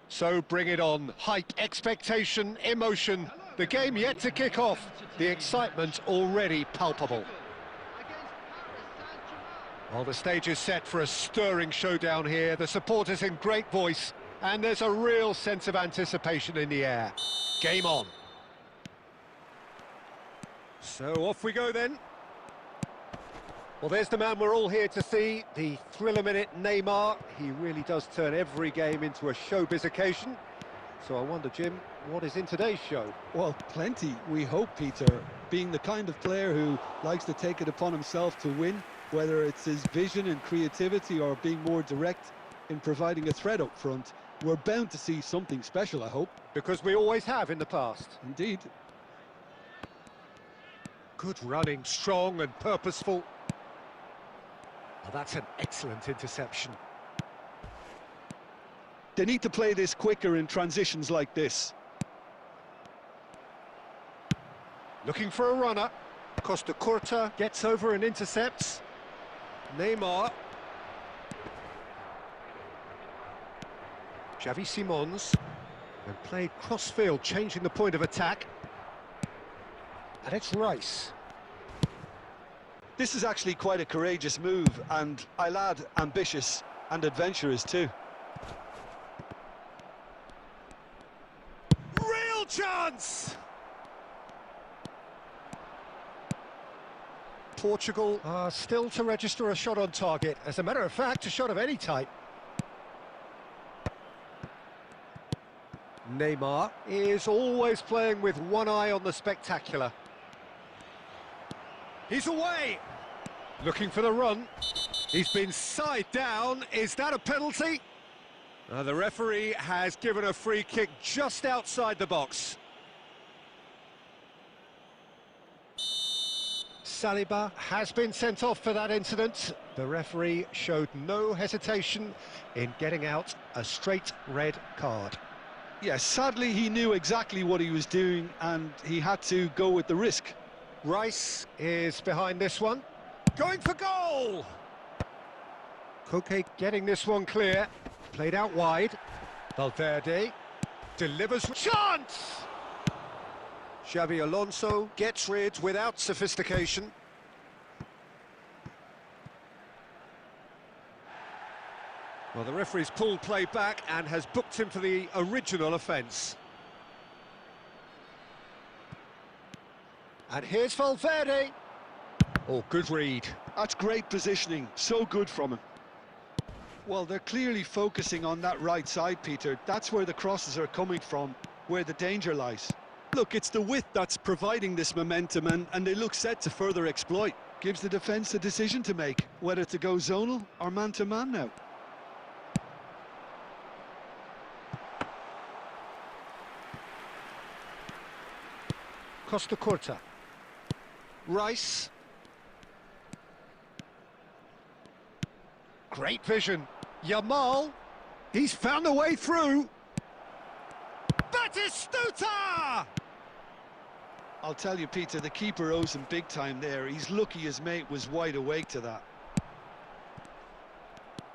So bring it on. Hype, expectation, emotion. The game yet to kick off. The excitement already palpable. Well, the stage is set for a stirring showdown here. The supporters in great voice, and there's a real sense of anticipation in the air. Game on. So off we go then. Well, there's the man we're all here to see, the thriller-minute Neymar. He really does turn every game into a showbiz occasion. So I wonder, Jim, what is in today's show? Well, plenty, we hope, Peter. Being the kind of player who likes to take it upon himself to win, whether it's his vision and creativity or being more direct in providing a threat up front, we're bound to see something special, I hope. Because we always have in the past. Indeed. Good running, strong and purposeful. Well, that's an excellent interception. They need to play this quicker in transitions like this. Looking for a runner. Costa Curta gets over and intercepts. Neymar. Xavi Simons. And played cross-field, changing the point of attack. And it's Rice. This is actually quite a courageous move, and I'll add ambitious and adventurous too. Real chance! Portugal are still to register a shot on target. As a matter of fact, a shot of any type. Neymar is always playing with one eye on the spectacular. He's away! Looking for the run. He's been side down. Is that a penalty? The referee has given a free kick just outside the box. Saliba has been sent off for that incident. The referee showed no hesitation in getting out a straight red card. Yes, sadly he knew exactly what he was doing and he had to go with the risk. Rice is behind this one. Going for goal! Koke getting this one clear. Played out wide. Valverde delivers. Chance! Xavi Alonso gets rid without sophistication. Well, the referee's pulled play back and has booked him for the original offence. And here's Valverde. Oh, good read. That's great positioning, so good from him. Well, they're clearly focusing on that right side, Peter. That's where the crosses are coming from, where the danger lies. Look, it's the width that's providing this momentum, and they look set to further exploit. Gives the defence a decision to make, whether to go zonal or man-to-man now. Costa Curta. Rice. Great vision. Yamal. He's found a way through. Batistuta! I'll tell you, Peter, the keeper owes him big time there. He's lucky his mate was wide awake to that.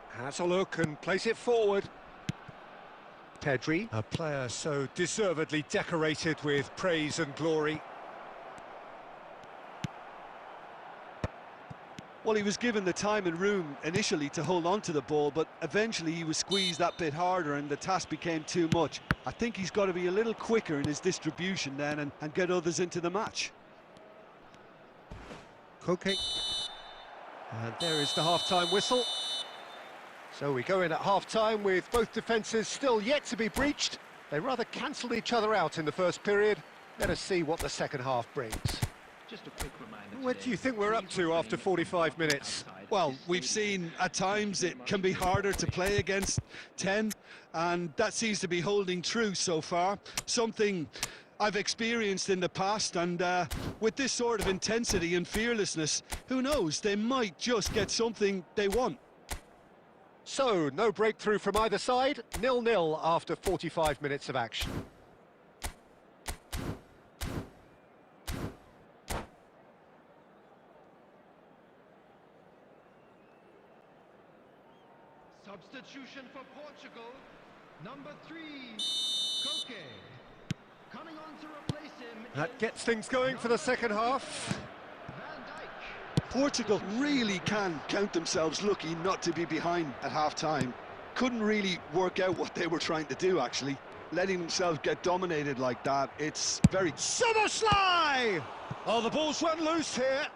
Has a look and plays it forward. Pedri, a player so deservedly decorated with praise and glory. Well, he was given the time and room initially to hold on to the ball, but eventually he was squeezed that bit harder and the task became too much. I think he's got to be a little quicker in his distribution then and get others into the match. Koke. And there is the half-time whistle. So we go in at half-time with both defences still yet to be breached. They rather cancelled each other out in the first period. Let us see what the second half brings. Just a quick reminder. What do you think we're up to after 45 minutes? Well, we've seen at times it can be harder to play against 10, and that seems to be holding true so far. Something I've experienced in the past, and with this sort of intensity and fearlessness, who knows, they might just get something they want. So, no breakthrough from either side, 0-0 after 45 minutes of action. Substitution for Portugal. Number 3, Koke. Coming on to replace him. That is gets things going for the second half. Van Dijk. Portugal really can count themselves lucky not to be behind at half-time. Couldn't really work out what they were trying to do, actually. Letting themselves get dominated like that, it's very... Szoboszlai! Oh, the ball's run loose here.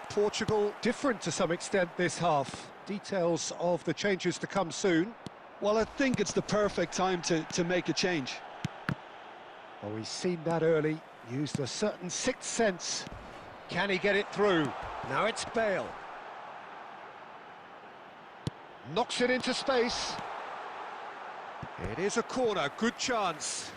Portugal different to some extent this half. Details of the changes to come soon. Well, I think it's the perfect time to make a change. Oh, he's seen that early, used a certain sixth sense. Can he get it through? Now it's Bale. Knocks it into space. It is a corner, good chance.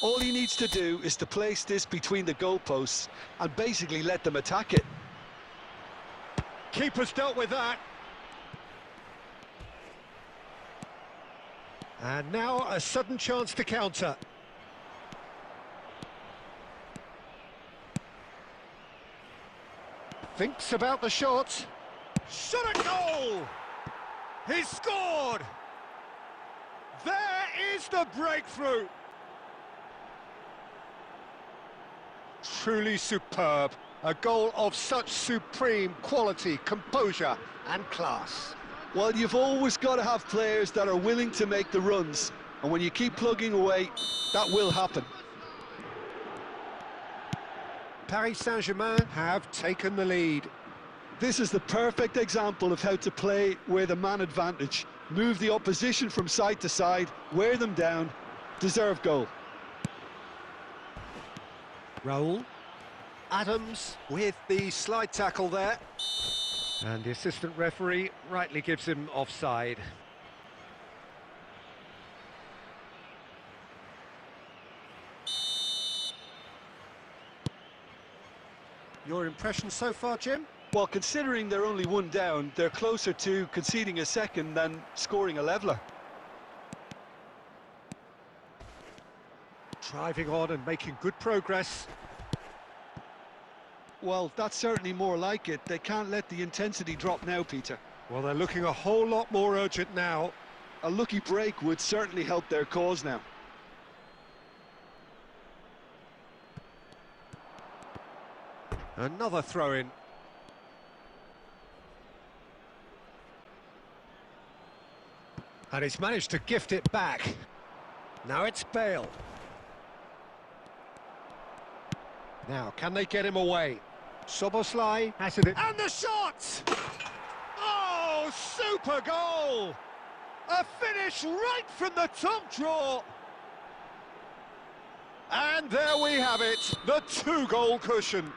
All he needs to do is to place this between the goalposts and basically let them attack it. Keeper's dealt with that. And now a sudden chance to counter. Thinks about the shot. Shot at goal! He's scored! There is the breakthrough! Truly superb. A goal of such supreme quality, composure and class. Well, you've always got to have players that are willing to make the runs, and when you keep plugging away, that will happen. Paris Saint-Germain have taken the lead. This is the perfect example of how to play with a man advantage. Move the opposition from side to side, wear them down, deserve goal. Raul. Adams with the slide tackle there. And the assistant referee rightly gives him offside. Your impression so far, Jim? Well, considering they're only one down, they're closer to conceding a second than scoring a leveller. Driving on and making good progress. Well, that's certainly more like it. They can't let the intensity drop now, Peter. Well, they're looking a whole lot more urgent now. A lucky break would certainly help their cause now. Another throw-in. And he's managed to gift it back. Now it's Bale. Now, can they get him away? Szoboszlai has it. And the shot! Oh, super goal! A finish right from the top draw. And there we have it, the two-goal cushion.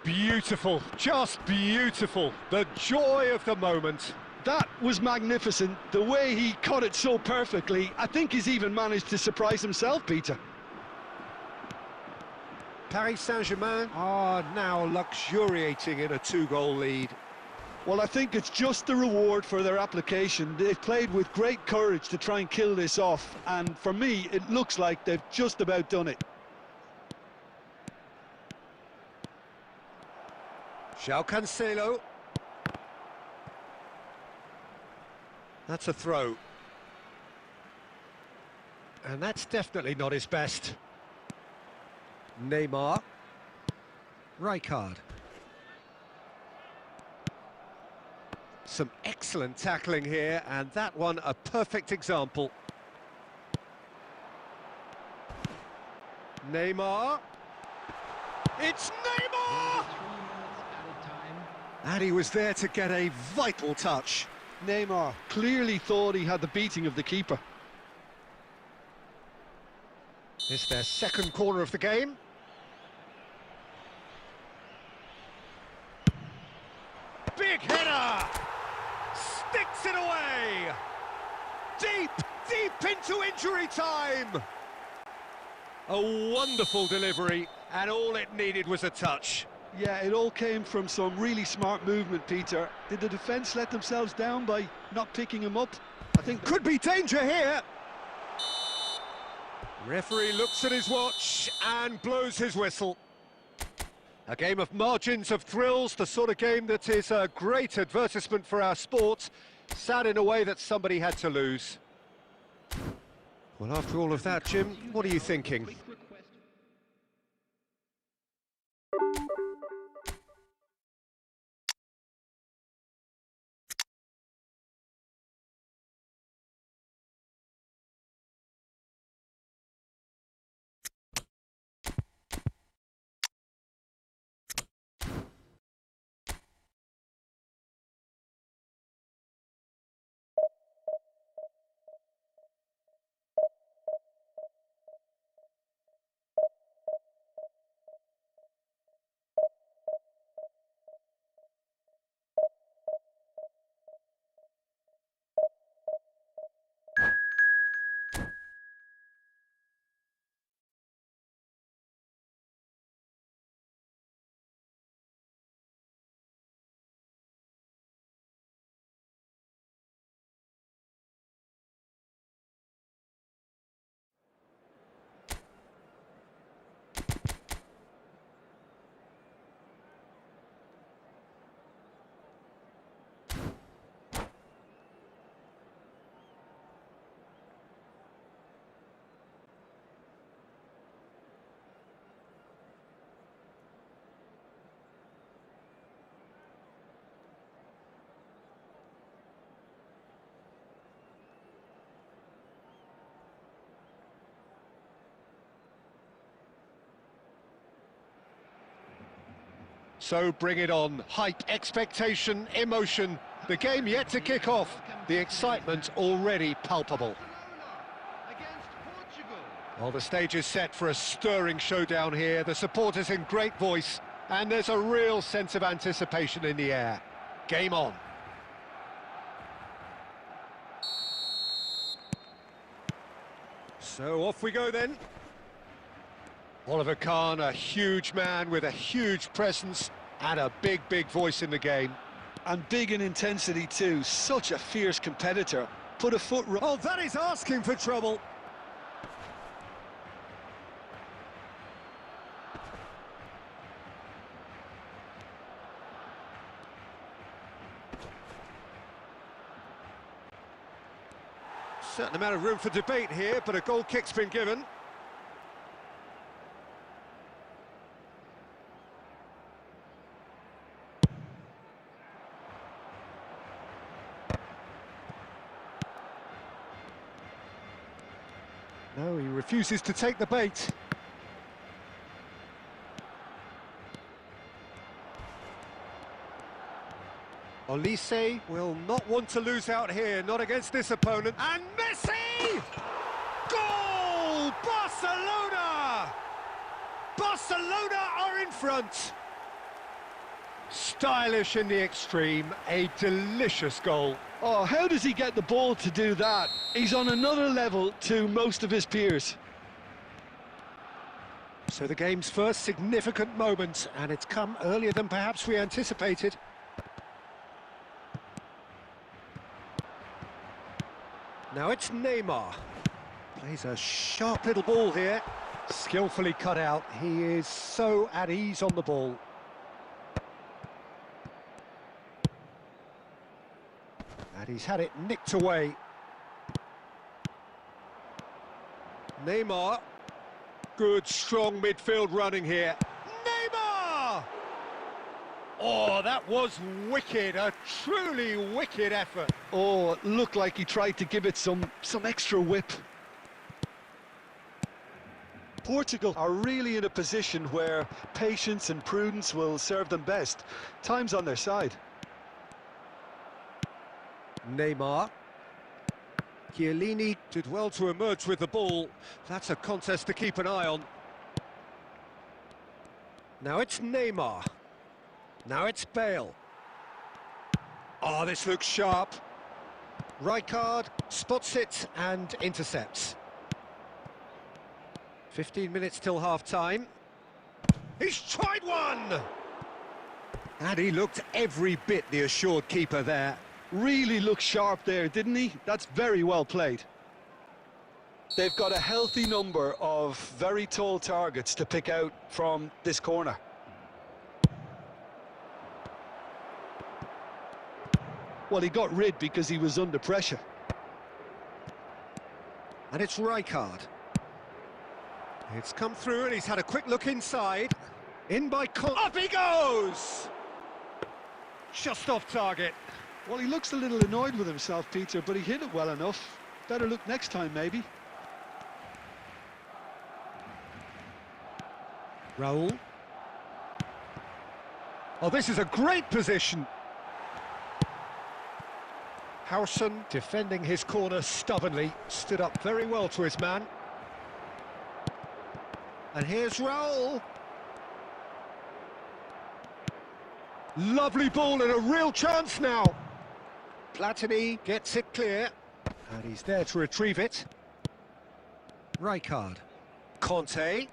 Beautiful, just beautiful. The joy of the moment. That was magnificent. The way he caught it so perfectly, I think he's even managed to surprise himself, Peter. Paris Saint-Germain are now luxuriating in a two-goal lead. Well, I think it's just the reward for their application. They've played with great courage to try and kill this off, and for me, it looks like they've just about done it. João Cancelo. That's a throw. And that's definitely not his best. Neymar. Rijkaard. Some excellent tackling here, and that one a perfect example. Neymar. It's Neymar! And he was there to get a vital touch. Neymar clearly thought he had the beating of the keeper. It's their second corner of the game. Big header! Sticks it away! Deep, deep into injury time! A wonderful delivery, and all it needed was a touch. Yeah, it all came from some really smart movement, Peter. Did the defence let themselves down by not picking him up. I think Could be danger here. Referee looks at his watch and blows his whistle. A game of margins of thrills, the sort of game that is a great advertisement for our sport. Sad in a way that somebody had to lose. Well, after all of that, Jim, what are you thinking? So bring it on. Hype, expectation, emotion. The game yet to kick off. The excitement already palpable. Against Portugal. Well, the stage is set for a stirring showdown here. The supporters in great voice, and there's a real sense of anticipation in the air. Game on. So off we go then. Oliver Kahn, a huge man with a huge presence and a big, big voice in the game. and big in intensity too. Such a fierce competitor. Put a foot... Oh, that is asking for trouble. Certain amount of room for debate here, but a goal kick's been given. No, he refuses to take the bait. Olise will not want to lose out here, not against this opponent. And Messi! Goal! Barcelona! Barcelona are in front. Stylish in the extreme, a delicious goal. Oh, how does he get the ball to do that? He's on another level to most of his peers. So the game's first significant moment, and it's come earlier than perhaps we anticipated. Now it's Neymar. Plays a sharp little ball here. Skillfully cut out. He is so at ease on the ball. And he's had it nicked away. Neymar. Good, strong midfield running here. Neymar! Oh, that was wicked. A truly wicked effort. Oh, it looked like he tried to give it some extra whip. Portugal are really in a position where patience and prudence will serve them best. Time's on their side. Neymar. Chiellini did well to emerge with the ball. That's a contest to keep an eye on. Now it's Neymar. Now it's Bale. Oh, this looks sharp. Rijkaard spots it and intercepts. 15 minutes till half-time. He's tried one! And he looked every bit the assured keeper there. Really looked sharp there, didn't he? That's very well played. They've got a healthy number of very tall targets to pick out from this corner. Well, he got rid because he was under pressure. And it's Rijkaard. It's come through and he's had a quick look inside. In by Up he goes! Just off target. Well, he looks a little annoyed with himself, Peter, but he hit it well enough. Better look next time, maybe. Raul. Oh, this is a great position. Howson defending his corner stubbornly, stood up very well to his man. And here's Raul. Lovely ball and a real chance now. Platini gets it clear, and he's there to retrieve it. Rijkaard. Conte.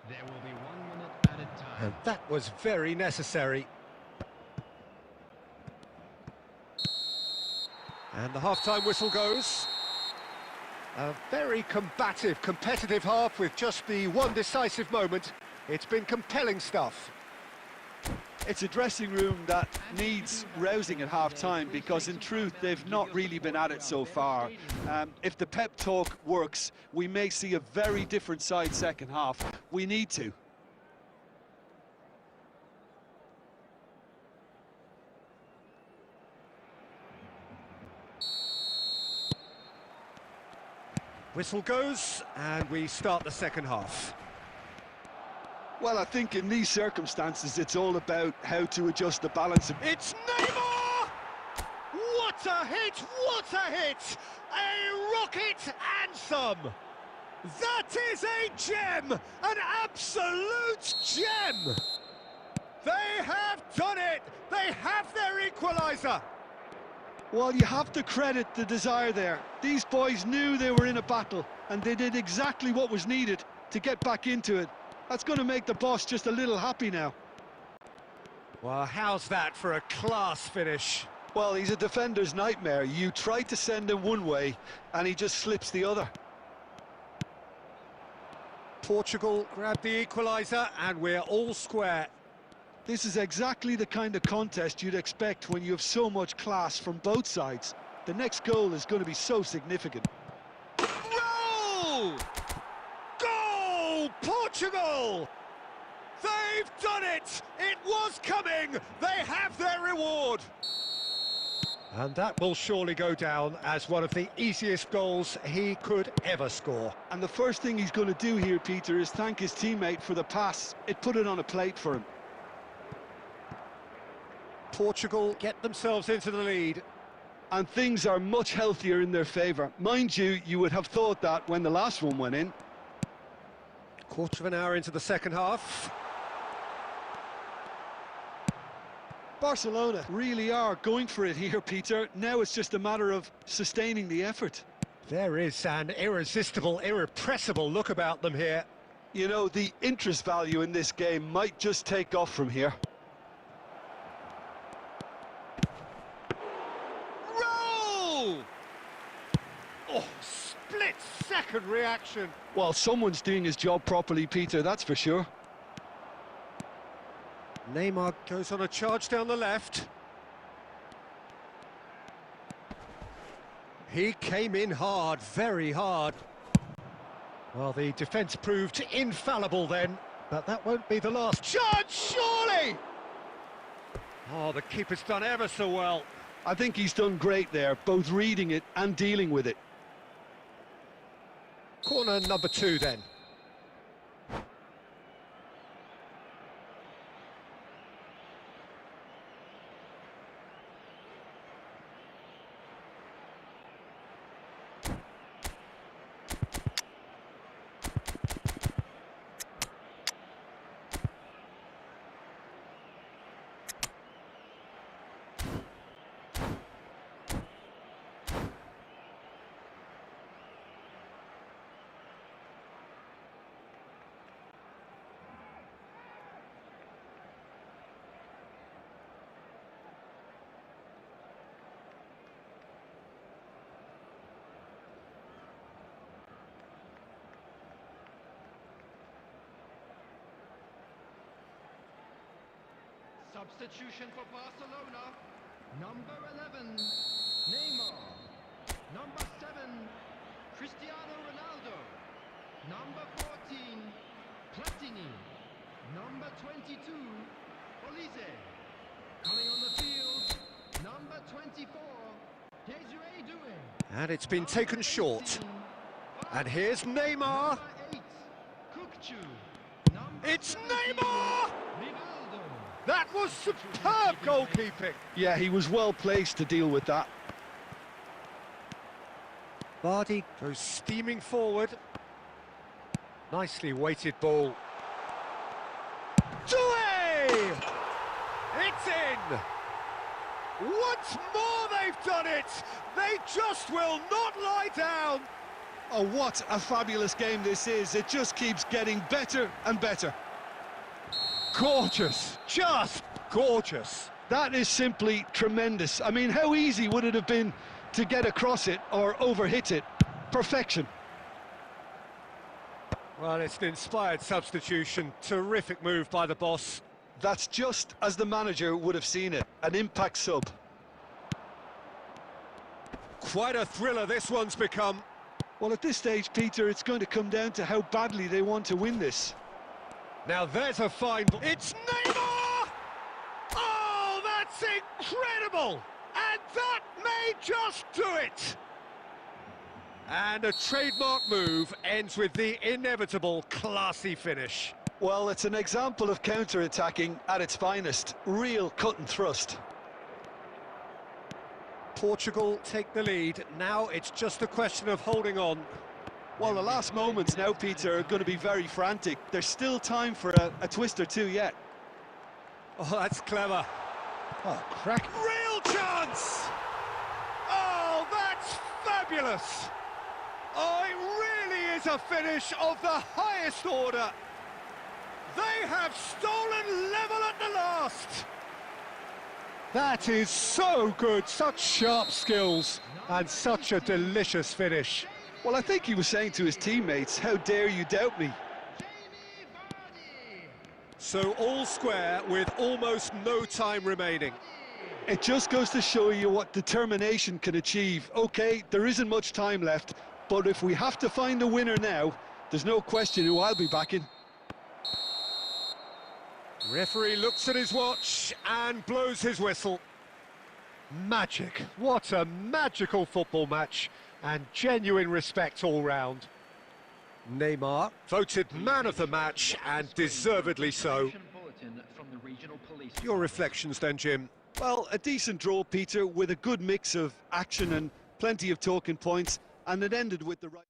There will be 1 minute added time. And that was very necessary. And the half-time whistle goes. A very combative, competitive half with just the one decisive moment. It's been compelling stuff. It's a dressing room that needs rousing at half-time because, in truth, they've not really been at it so far. If the pep talk works, we may see a very different side second half. We need to. Whistle goes, and we start the second half. Well, I think in these circumstances, it's all about how to adjust the balance. It's Neymar! What a hit! What a hit! A rocket and some! That is a gem! An absolute gem! They have done it! They have their equaliser! Well, you have to credit the desire there. These boys knew they were in a battle, and they did exactly what was needed to get back into it. That's going to make the boss just a little happy now. Well, how's that for a class finish? Well, he's a defender's nightmare. You try to send him one way, and he just slips the other. Portugal grab the equaliser, and we're all square. This is exactly the kind of contest you'd expect when you have so much class from both sides. The next goal is going to be so significant. Goal! Goal! Portugal! They've done it! It was coming! They have their reward! And that will surely go down as one of the easiest goals he could ever score. And the first thing he's going to do here, Peter, is thank his teammate for the pass. It put it on a plate for him. Portugal get themselves into the lead. And things are much healthier in their favour. Mind you, you would have thought that when the last one went in. Quarter of an hour into the second half. Barcelona really are going for it here, Peter. Now it's just a matter of sustaining the effort. There is an irresistible, irrepressible look about them here. You know, the interest value in this game might just take off from here. Oh, split-second reaction. Well, someone's doing his job properly, Peter, that's for sure. Neymar goes on a charge down the left. He came in hard, very hard. Well, the defence proved infallible then, but that won't be the last chance, surely! Oh, the keeper's done ever so well. I think he's done great there, both reading it and dealing with it. Corner number 2 then. Substitution for Barcelona. Number 11, Neymar. Number 7, Cristiano Ronaldo. Number 14, Platini. Number 22, Olise. Coming on the field, number 24, Desiree Doué. And it's been taken short. And here's Neymar. Number 8, Kukçu. Number It's 17, Neymar! Ronaldo. That was superb goalkeeping. Yeah, he was well placed to deal with that. Vardy goes steaming forward. Nicely weighted ball. Doué! It's in! Once more they've done it! They just will not lie down! Oh, what a fabulous game this is. It just keeps getting better and better. Gorgeous! Just gorgeous! That is simply tremendous. I mean, how easy would it have been to get across it or overhit it? Perfection. Well, it's an inspired substitution. Terrific move by the boss. That's just as the manager would have seen it. An impact sub. Quite a thriller this one's become. Well, at this stage, Peter, it's going to come down to how badly they want to win this. Now there's a fine ball. It's Neymar! Oh, that's incredible! And that may just do it! And a trademark move ends with the inevitable classy finish. Well, it's an example of counter-attacking at its finest. Real cut and thrust. Portugal take the lead. Now it's just a question of holding on. Well, the last moments now, Peter, are going to be very frantic. There's still time for a twist or two yet. Oh, that's clever. Oh, crack. Real chance! Oh, that's fabulous! Oh, it really is a finish of the highest order. They have stolen level at the last. That is so good, such sharp skills and such a delicious finish. Well, I think he was saying to his teammates, how dare you doubt me? Jamie Vardy. So all square with almost no time remaining. It just goes to show you what determination can achieve. Okay, there isn't much time left, but if we have to find a winner now, there's no question who I'll be backing. Referee looks at his watch and blows his whistle. Magic. What a magical football match, and genuine respect all round. Neymar voted man of the match, and deservedly so. Your reflections then, Jim? Well, a decent draw, Peter, with a good mix of action and plenty of talking points, and it ended with the right...